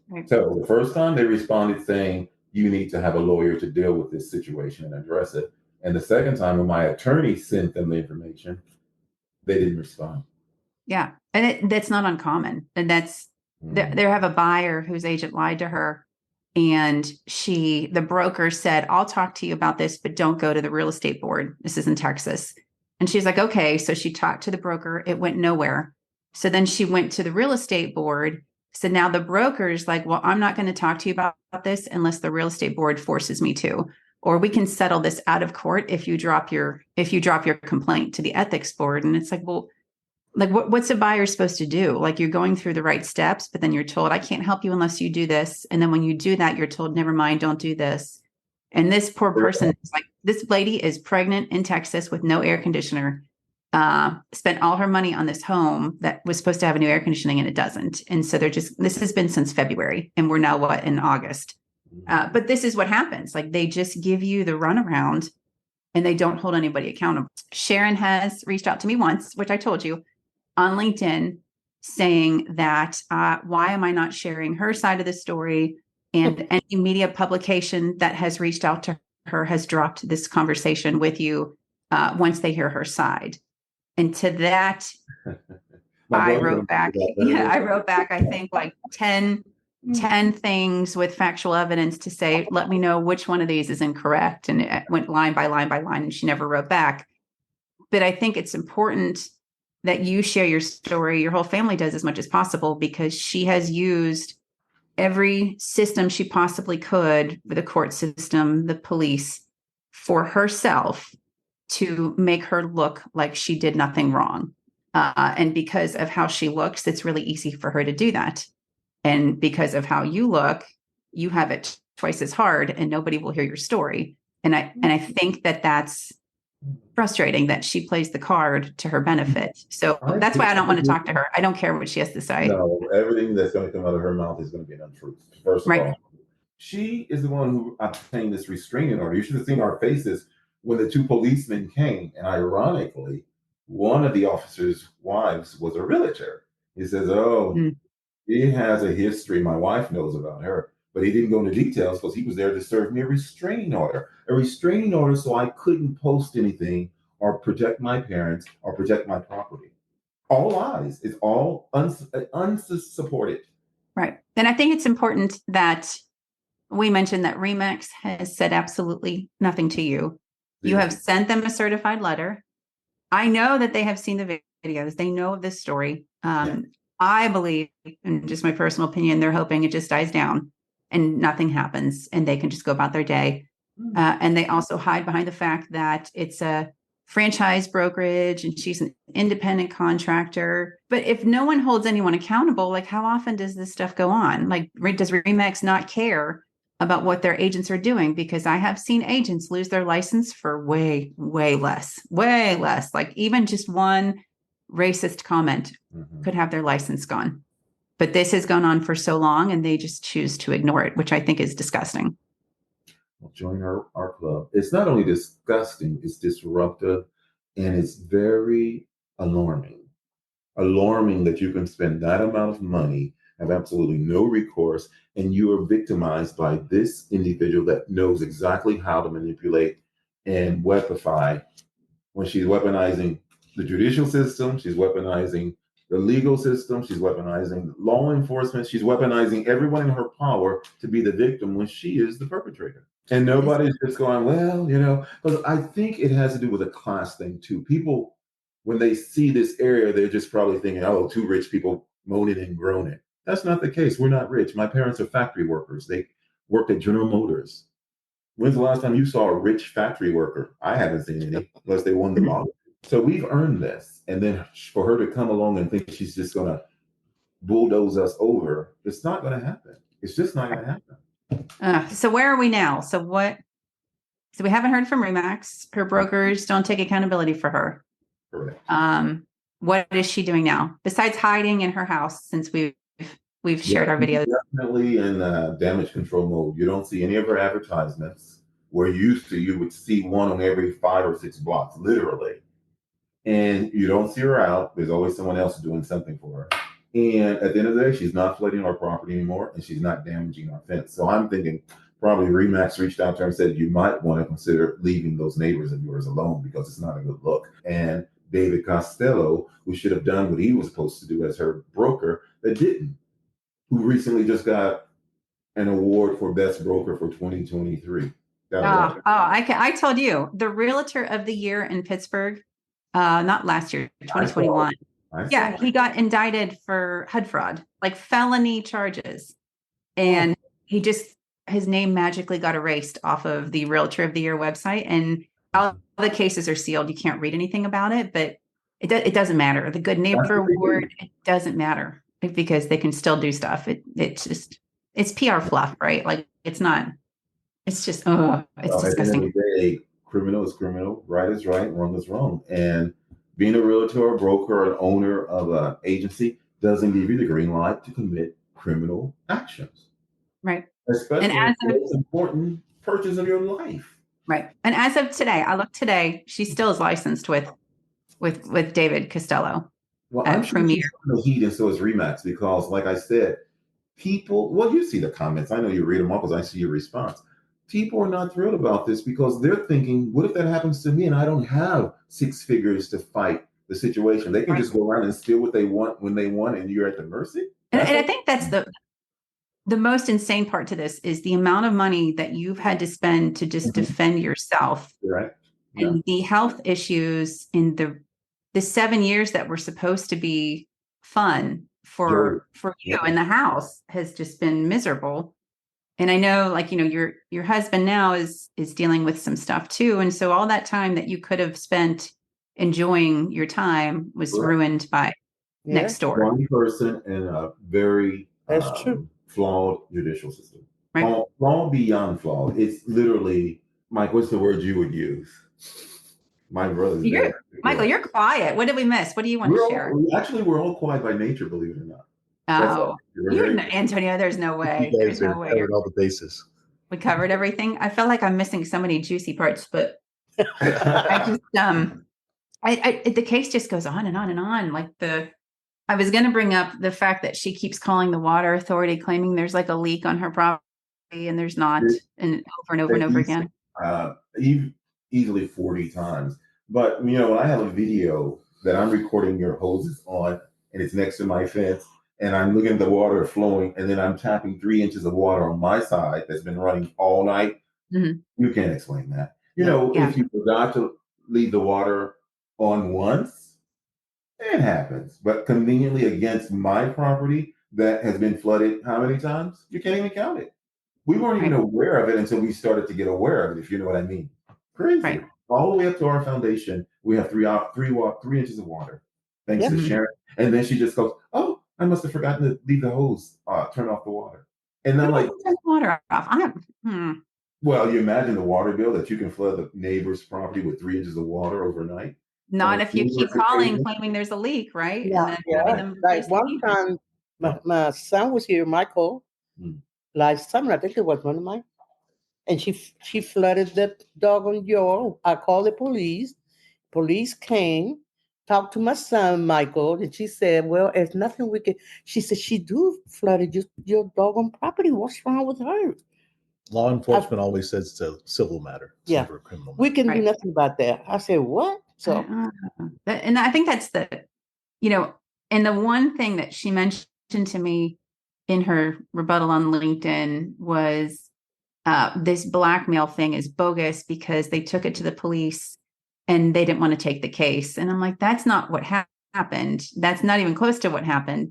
Right. So the first time they responded saying, you need to have a lawyer to deal with this situation and address it. And the second time when my attorney sent them the information, they didn't respond. Yeah. And that's not uncommon. And that's, they have a buyer whose agent lied to her. And the broker said, I'll talk to you about this, but don't go to the real estate board. This is in Texas. And she's like, okay. So she talked to the broker. It went nowhere. So then she went to the real estate board. So now the broker's like, well, I'm not going to talk to you about this unless the real estate board forces me to, or we can settle this out of court if you drop your complaint to the ethics board. And it's like, well, like what's a buyer supposed to do? Like you're going through the right steps, but then you're told, I can't help you unless you do this. And then when you do that, you're told, never mind, don't do this. And this poor person is like, this lady is pregnant in Texas with no air conditioner. Spent all her money on this home that was supposed to have a new air conditioning and it doesn't. And so this has been since February and we're now in August. But this is what happens. Like they just give you the runaround and they don't hold anybody accountable. Sharon has reached out to me once, which I told you on LinkedIn, saying that, why am I not sharing her side of the story? And any media publication that has reached out to her has dropped this conversation with you once they hear her side. And to that, I wrote back, I think like 10 things with factual evidence to say, let me know which one of these is incorrect. And it went line by line by line, and she never wrote back. But I think it's important that you share your story. Your whole family does as much as possible, because she has used every system she possibly could, the court system, the police, for herself to make her look like she did nothing wrong. And because of how she looks, it's really easy for her to do that. And because of how you look, you have it twice as hard and nobody will hear your story. And I think that that's frustrating that she plays the card to her benefit. So I that's why I think don't want to talk to her. I don't care what she has to say. no, everything that's going to come out of her mouth is going to be an untruth. First of Right. all, she is the one who obtained this restraining order. You should have seen our faces when the two policemen came. And ironically, one of the officers' wives was a realtor. He says, "Oh, Mm. he has a history. My wife knows about her." But he didn't go into details because he was there to serve me a restraining order. A restraining order so I couldn't post anything or protect my parents or protect my property. All lies. It's all unsupported. Right. And I think it's important that we mentioned that Remax has said absolutely nothing to you. You have sent them a certified letter. I know that they have seen the videos. They know of this story. I believe, in just my personal opinion, they're hoping it just dies down and nothing happens and they can just go about their day. And they also hide behind the fact that it's a franchise brokerage and she's an independent contractor. But if no one holds anyone accountable, like how often does this stuff go on? Like, does Remax not care about what their agents are doing? Because I have seen agents lose their license for way less. Like even just one racist comment could have their license gone. But this has gone on for so long and they just choose to ignore it, which I think is disgusting. Well, join our club. It's not only disgusting, it's disruptive, and it's very alarming. Alarming that you can spend that amount of money, have absolutely no recourse, and you are victimized by this individual that knows exactly how to manipulate and weapify. When she's weaponizing the judicial system, she's weaponizing the legal system, she's weaponizing law enforcement, she's weaponizing everyone in her power to be the victim when she is the perpetrator. And nobody's just going, well, because I think it has to do with a class thing too. People, when they see this area, they're just probably thinking, oh, two rich people moaning and groaning. That's not the case. We're not rich. My parents are factory workers. They worked at General Motors. When's the last time you saw a rich factory worker? I haven't seen any, unless they won the lottery. So we've earned this. And then for her to come along and think she's just going to bulldoze us over, it's not going to happen. It's just not going to happen. So where are we now? So we haven't heard from Remax. Her brokers don't take accountability for her. Correct. What is she doing now besides hiding in her house? Since we've shared our videos. Definitely in damage control mode. You don't see any of her advertisements. Where you would see one on every 5 or 6 blocks, literally. And you don't see her out. There's always someone else doing something for her. And at the end of the day, she's not flooding our property anymore, and she's not damaging our fence. So I'm thinking probably Remax reached out to her and said, you might want to consider leaving those neighbors of yours alone because it's not a good look. And David Costello, who should have done what he was supposed to do as her broker, that didn't, who recently just got an award for best broker for 2023. I told you, the realtor of the year in Pittsburgh, not last year, 2021. Yeah, he got indicted for HUD fraud, like felony charges. And his name magically got erased off of the realtor of the year website. And all the cases are sealed. You can't read anything about it, but it doesn't matter. The Good Neighbor Award, it doesn't matter because they can still do stuff. It's PR fluff, right? Like it's not. It's just, it's disgusting. At the end of the day, criminal is criminal, right is right, wrong is wrong. And being a realtor, a broker, an owner of an agency doesn't give you the green light to commit criminal actions. Right. Especially the most important purchase of your life. Right. And as of today, I looked today, she still is licensed with David Costello. Well, I'm sure Premier. she's no heat, and so is Remax, because like I said, you see the comments. I know you read them all because I see your response. People are not thrilled about this because they're thinking, what if that happens to me and I don't have 6 figures to fight the situation? They can just go around and steal what they want when they want, and you're at the mercy. And I think that's the most insane part to this is the amount of money that you've had to spend to just defend yourself. Right. Yeah. And the health issues in the 7 years that were supposed to be fun for you in the house has just been miserable. And I know, like, your husband now is dealing with some stuff too. And so all that time that you could have spent enjoying your time was ruined by next door. One person in a very That's true. flawed judicial system. Right. Flawed beyond flawed. It's literally Mike, what's the word you would use? My brother's very Michael, you're quiet. What did we miss? What do you want to share? We're all quiet by nature, believe it or not. Oh, We're very Antonio, there's no way. You There's guys no are way. covered all the bases. We covered everything. I feel like I'm missing so many juicy parts, but I just the case just goes on and on and on. Like I was going to bring up the fact that she keeps calling the water authority, claiming there's like a leak on her property, and there's not, and over and over again. Easily 40 times. But when I have a video that I'm recording your hoses on, and it's next to my fence, and I'm looking at the water flowing, and then I'm tapping 3 inches of water on my side that's been running all night. Mm-hmm. You can't explain that. If you forgot to leave the water on once, it happens. But conveniently against my property that has been flooded how many times? You can't even count it. We weren't even aware of it until we started to get aware of it, if you know what I mean. Crazy. Right. All the way up to our foundation, we have 3 inches of water. Thanks to Sharon. And then she just goes, "Oh, I must have forgotten to leave the hose, turn off the water." And I'm like, turn the water off. Well, you imagine the water bill that you can flood the neighbor's property with 3 inches of water overnight. Not if you keep calling, claiming there's a leak, right? Yeah, and then having them like one time, my son was here, Michael, last summer. I think it was one of mine, and she flooded the doggone yard. I called the police. Police came, talked to my son, Michael, and she said, "Well, there's nothing we can." She said, "She do flooded your doggone property. What's wrong with her?" Law enforcement always says it's a civil matter. It's never a criminal matter. We can do nothing about that. I said, "What?" So, and I think that's and the one thing that she mentioned to me in her rebuttal on LinkedIn was this blackmail thing is bogus because they took it to the police and they didn't want to take the case. And I'm like, that's not what happened. That's not even close to what happened.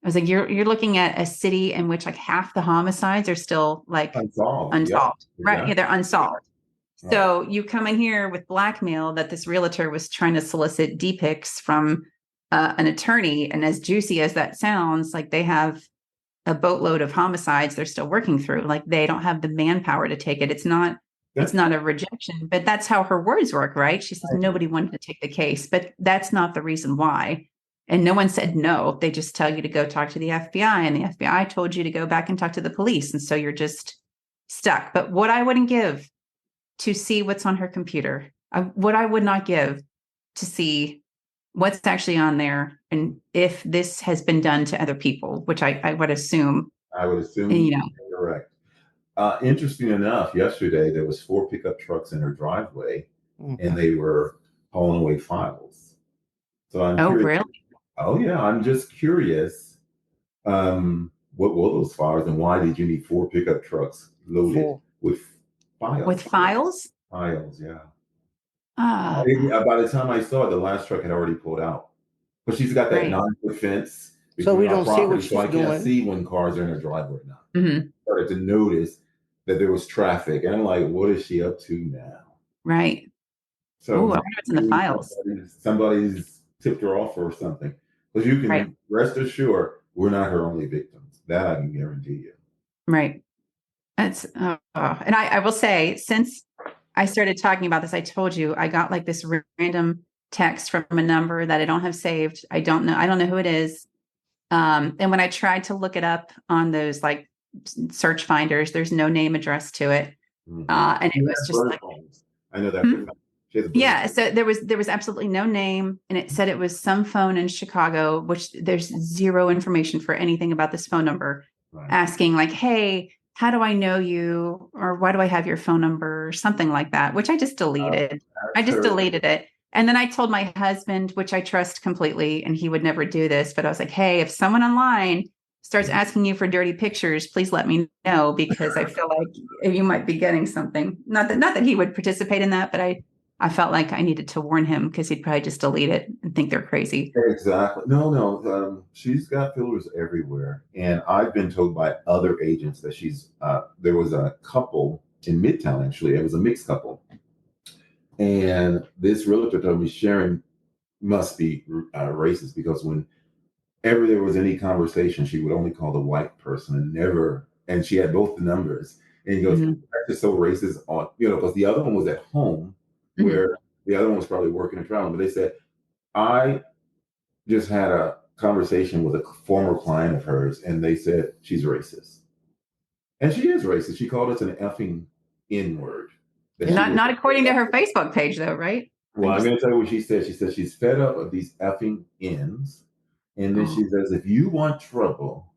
I was like, you're looking at a city in which like half the homicides are still like unsolved. Yeah, right? Yeah, they're unsolved. So you come in here with blackmail that this realtor was trying to solicit D-pics from an attorney. And as juicy as that sounds, like they have a boatload of homicides they're still working through. Like they don't have the manpower to take it. It's not a rejection, but that's how her words work, right? She says nobody wanted to take the case, but that's not the reason why. And no one said no. They just tell you to go talk to the FBI, and the FBI told you to go back and talk to the police. And so you're just stuck. But what I wouldn't give to see what's on her computer, what I would not give to see what's actually on there, and if this has been done to other people, which I would assume. I would assume you're correct. Interesting enough, yesterday there was 4 pickup trucks in her driveway, and they were hauling away files. So I'm curious. Really? Oh yeah, I'm just curious. What were those files, and why did you need 4 pickup trucks loaded with files? With files? Files, yeah. By the time I saw it, the last truck had already pulled out. But she's got that 9-foot fence. So we don't see what she's doing. So I can't see when cars are in her driveway now. Started to notice that there was traffic. And I'm like, what is she up to now? Right. So I wonder what's in the files. Somebody's tipped her off or something. Because you can rest assured, we're not her only victims. That I can guarantee you. Right. That's and I will say, since I started talking about this, I told you I got like this random text from a number that I don't have saved. I don't know who it is. And when I tried to look it up on those like search finders, there's no name address to it. And it was just like, I know that. Yeah. So there was absolutely no name, and it said it was some phone in Chicago, which there's zero information for anything about this phone number, asking like, "Hey, how do I know you?" or "Why do I have your phone number?" or something like that, which I just deleted. I just deleted it. And then I told my husband, which I trust completely, and he would never do this, but I was like, "Hey, if someone online starts asking you for dirty pictures, please let me know, because I feel like you might be getting something." Not that he would participate in that, but I felt like I needed to warn him, because he'd probably just delete it and think they're crazy. Exactly. No. She's got fillers everywhere. And I've been told by other agents that there was a couple in Midtown, actually. It was a mixed couple. And this realtor told me Sharon must be racist, because whenever there was any conversation, she would only call the white person and she had both the numbers. And he goes, Mhm. that's just so racist on, because the other one was at home where the other one was probably working and traveling. But they said, I just had a conversation with a former client of hers, and they said she's racist. And she is racist. She called us an effing N word. Not according to her Facebook page, though, right? Well, I'm going to tell you what she said. She said she's fed up of these effing N's. And then she says, if you want trouble,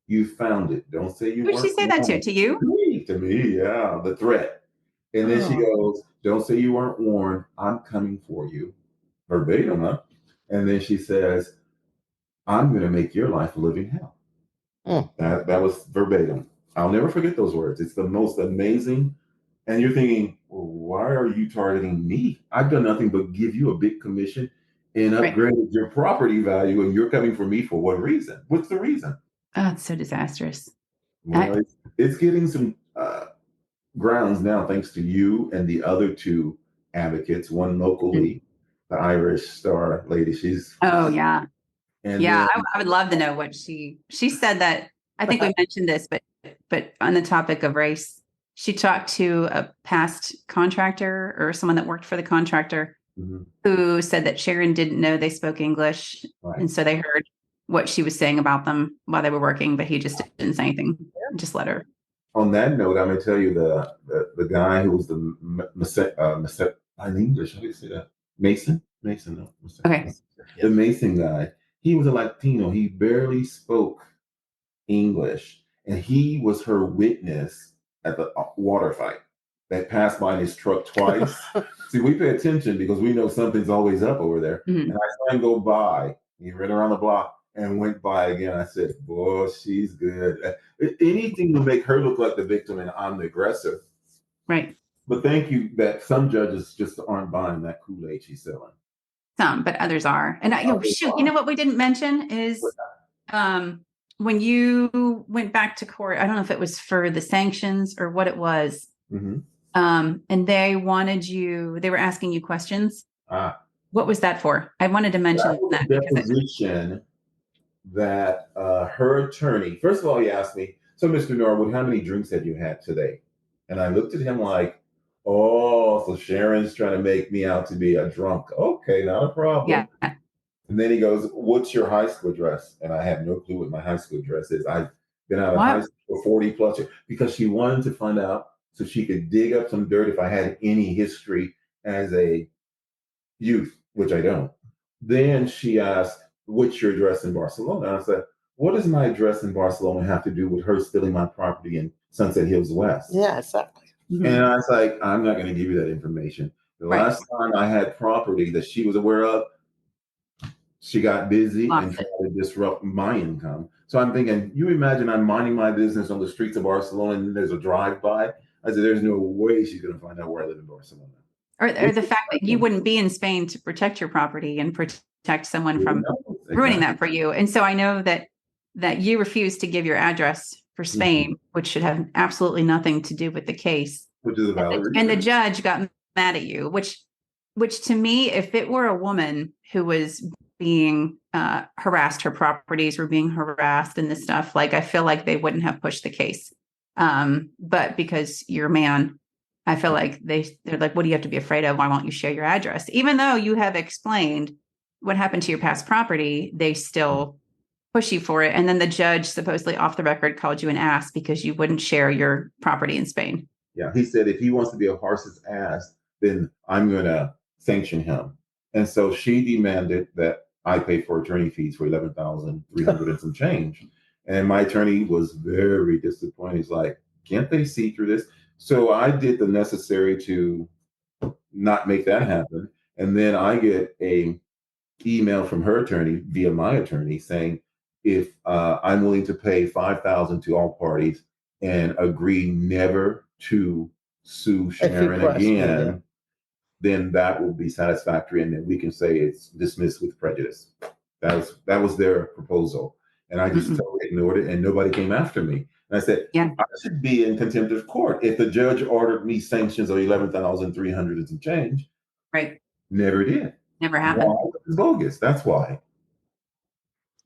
you found it. Don't say you Who'd she weren't say that warned. to you? To me, yeah, the threat. And then she goes, don't say you weren't warned. I'm coming for you. Verbatim, huh? And then she says, I'm going to make your life a living hell. That was verbatim. I'll never forget those words. It's the most amazing. And you're thinking, well, why are you targeting me? I've done nothing but give you a big commission and upgraded your property value, and you're coming for me for what reason? What's the reason? Oh, it's so disastrous. Well, it's getting some grounds now, thanks to you and the other two advocates, one locally, the Irish Star lady. She's yeah. And yeah, then, I would love to know what she said. That I think we mentioned this, but on the topic of race, she talked to a past contractor or someone that worked for the contractor who said that Sharon didn't know they spoke English, and so they heard what she was saying about them while they were working, but he just didn't say anything. Just let her. On that note, I'm going to tell you the guy who was the in English, how do you say that? Mason, no. Okay. The Mason guy. He was a Latino. He barely spoke English, and he was her witness at the water fight that passed by in his truck twice. See, we pay attention because we know something's always up over there. And I saw him go by. He ran around the block and went by again. I said, boy, she's good. Anything to make her look like the victim and I'm the aggressor. Right. But thank you that some judges just aren't buying that Kool-Aid she's selling. Some, but others are. And you know what we didn't mention is when you went back to court, I don't know if it was for the sanctions or what it was. And they were asking you questions. What was that for? I wanted to mention that. Deposition that her attorney, first of all, he asked me, so Mr. Norwood, how many drinks had you had today? And I looked at him like, oh, so Sharon's trying to make me out to be a drunk. Okay, not a problem. Yeah. And then he goes, what's your high school address? And I have no clue what my high school address is. I've been out of high school for 40 plus years because she wanted to find out so she could dig up some dirt if I had any history as a youth, which I don't. Then she asked, what's your address in Barcelona? And I said, what does my address in Barcelona have to do with her stealing my property in Sunset Hills West? Yeah, exactly. And I was like, I'm not going to give you that information. The last time I had property that she was aware of, she got busy and tried to disrupt my income. So I'm thinking, you imagine I'm minding my business on the streets of Barcelona and there's a drive-by. I said, there's no way she's going to find out where I live in Barcelona. Or the fact that you wouldn't be in Spain to protect your property and protect someone from ruining that for you. And so I know that you refused to give your address for Spain, which should have absolutely nothing to do with the case. Which is a valid reason. And the judge got mad at you, which to me, if it were a woman who was being harassed, her properties were being harassed and this stuff, like I feel like they wouldn't have pushed the case. But because you're a man, I feel like they're like, what do you have to be afraid of? Why won't you share your address? Even though you have explained what happened to your past property, they still push you for it. And then the judge supposedly off the record called you an ass because you wouldn't share your property in Spain. Yeah, he said if he wants to be a horse's ass, then I'm going to sanction him. And so she demanded that I pay for attorney fees for $11,300 and some change. And my attorney was very disappointed. He's like, can't they see through this? So I did the necessary to not make that happen. And then I get a email from her attorney via my attorney saying, if I'm willing to pay $5,000 to all parties and agree never to sue Sharon again, then that will be satisfactory. And then we can say it's dismissed with prejudice. That was their proposal. And I just totally ignored it and nobody came after me. And I said, I should be in contempt of court if the judge ordered me sanctions of $11,300 and some change. Right. Never did. Never happened. Why? It's bogus. That's why.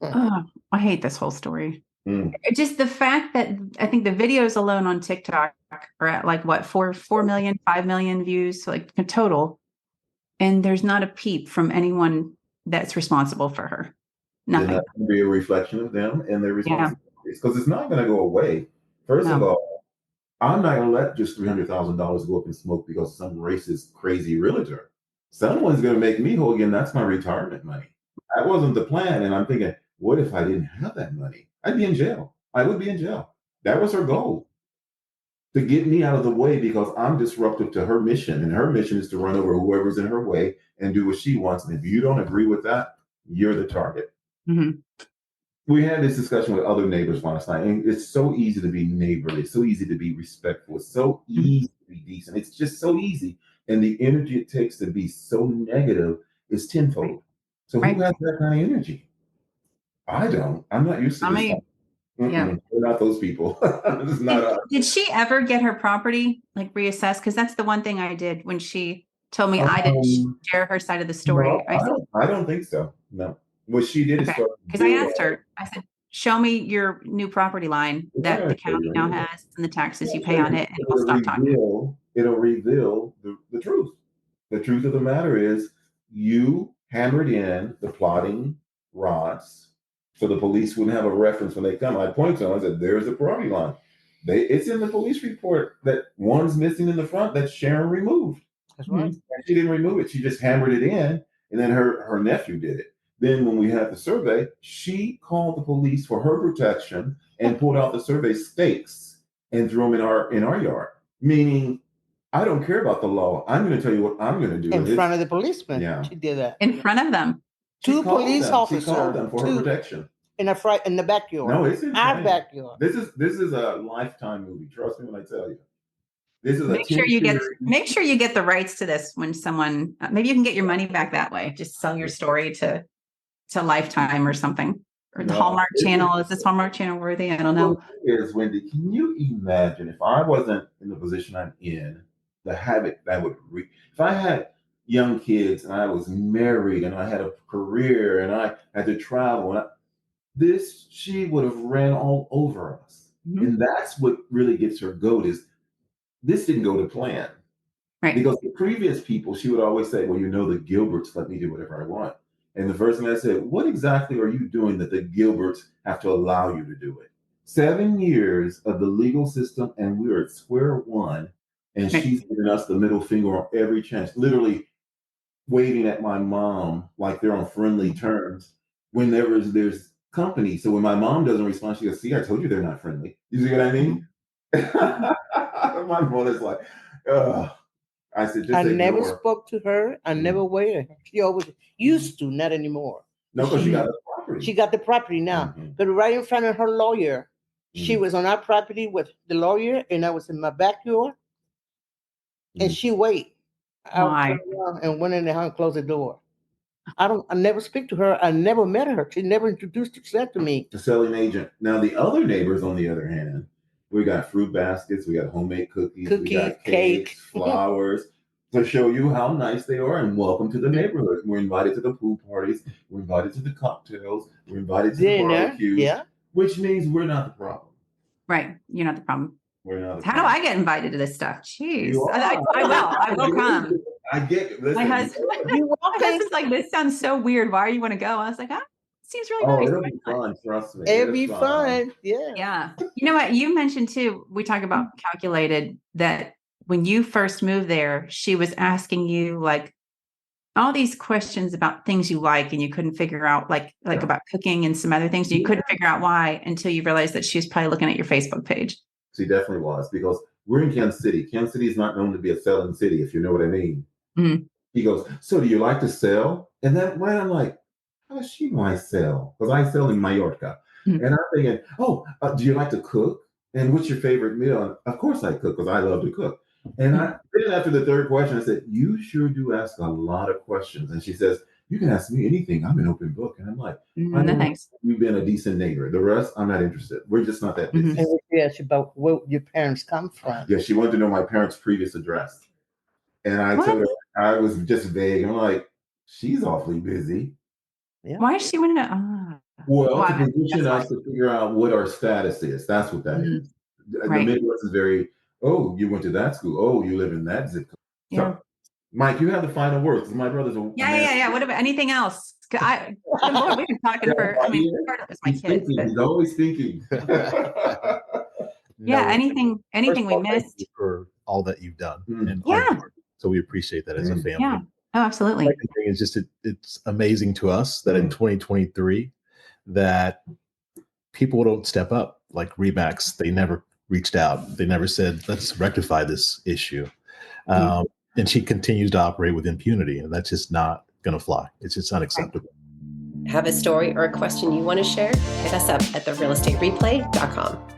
Oh, I hate this whole story. Mm. Just the fact that I think the videos alone on TikTok are at like what, 4 million, 5 million views, so like a total. And there's not a peep from anyone that's responsible for her. Then Nothing. that can be a reflection of them and their Yeah. responsibilities, because it's not going to go away. First of No. all, I'm not going to let just $300,000 go up in smoke because some racist, crazy realtor. Someone's going to make me whole again. That's my retirement money. That wasn't the plan. And I'm thinking, what if I didn't have that money? I'd be in jail. I would be in jail. That was her goal, to get me out of the way because I'm disruptive to her mission. And her mission is to run over whoever's in her way and do what she wants. And if you don't agree with that, you're the target. Mhm. We had this discussion with other neighbors last night, and it's so easy to be neighborly. It's so easy to be respectful. It's so easy to be decent. It's just so easy. And the energy it takes to be so negative is tenfold. So who Right. has that kind of energy? I don't. I'm not used to I this. mean, yeah. We're not those people. This is not us. Did she ever get her property like reassessed? Because that's the one thing I did when she told me I didn't share her side of the story. No, I said, I don't think so. No. What she did is okay, start because I asked her, I said, show me your new property line that the county now has and the taxes you pay on it, and we'll stop talking. It'll reveal the truth. The truth of the matter is you hammered in the plotting rods so the police wouldn't have a reference when they come. I pointed to them, I said, there's the property line. It's in the police report that one's missing in the front that Sharon removed. That's right. And she didn't remove it. She just hammered it in, and then her nephew did it. Then when we had the survey, she called the police for her protection and pulled out the survey stakes and threw them in our yard. Meaning, I don't care about the law. I'm going to tell you what I'm going to do. In front of the policeman. Yeah. She did that. In front of them. Two police officers. She called them for her protection. In the backyard. No, it's insane. Our backyard. This is a Lifetime movie. Trust me when I tell you. This is Make sure you get the rights to this when someone maybe you can get your money back that way. Just sell your story to Lifetime or something, or the Hallmark Channel. Is this Hallmark Channel worthy? I don't know. Is Wendy? Can you imagine if I wasn't in the position I'm in, the habit that would if I had young kids and I was married and I had a career and I had to travel and she would have ran all over us. Mm-hmm. And that's what really gets her goat is this didn't go to plan. Right. Because the previous people, she would always say, well, the Gilberts let me do whatever I want. And the first thing I said, what exactly are you doing that the Gilberts have to allow you to do it? 7 years of the legal system, and we're at square one. And she's giving us the middle finger on every chance, literally waving at my mom like they're on friendly terms when there's company. So when my mom doesn't respond, she goes, see, I told you they're not friendly. You see what I mean? My mother's like, ugh. I said, I never spoke to her. I never waited. She always used to, not anymore. No, because she got the property. She got the property now. Mm-hmm. But right in front of her lawyer, she was on our property with the lawyer, and I was in my backyard. And she waited. I and went in the house and closed the door. I never speak to her. I never met her. She never introduced herself to me. The selling agent. Now the other neighbors, on the other hand, we got fruit baskets, we got homemade cookies, we got cakes, flowers to show you how nice they are and welcome to the neighborhood. We're invited to the pool parties, we're invited to the cocktails, we're invited to the barbecues, which means we're not the problem. Right. You're not the problem. We're not. How do I get invited to this stuff? Jeez. I will come. I get it. Listen, my husband's like, this sounds so weird. Why do you want to go? I was like, seems really nice. It'll be fun. Trust me. It'll be fun. Yeah. Yeah. You know what? You mentioned too, we talk about calculated, that when you first moved there, she was asking you like all these questions about things you like, and you couldn't figure out like about cooking and some other things. You couldn't figure out why until you realized that she was probably looking at your Facebook page. She definitely was, because we're in Kansas City. Kansas City is not known to be a selling city, if you know what I mean. Mm-hmm. He goes, so do you like to sell? And that when I'm like, how does she might sell? Because I sell in Mallorca. Mm-hmm. And I'm thinking, do you like to cook? And what's your favorite meal? And of course I cook, because I love to cook. And then after the third question, I said, you sure do ask a lot of questions. And she says, you can ask me anything. I'm an open book. And I'm like, nice. You've been a decent neighbor. The rest, I'm not interested. We're just not that busy. And she asked about where your parents come from. Yeah, she wanted to know my parents' previous address. And I told her, I was just vague. I'm like, she's awfully busy. Yeah. Why is she wanting to? Well, Well, to I mean, position that's us to figure out what our status is. That's what that Mhm. is. The Right. Midwest is very, oh, you went to that school. Oh, you live in that zip code. Yeah. So, Mike, you have the final words. My brother's a man. Yeah. What about anything else? Good Lord, we've been talking for, I mean, part of it's my He's kids, thinking. but He's always thinking. yeah, No, anything first of we all, thank you missed. for all that you've done Mm. and are Yeah. doing. So we appreciate that as a family. Yeah. Oh, absolutely. Second thing is just it's amazing to us that in 2023 that people don't step up like Remax. They never reached out. They never said, let's rectify this issue. And she continues to operate with impunity, and that's just not going to fly. It's just unacceptable. Have a story or a question you want to share? Hit us up at therealestatereplay.com.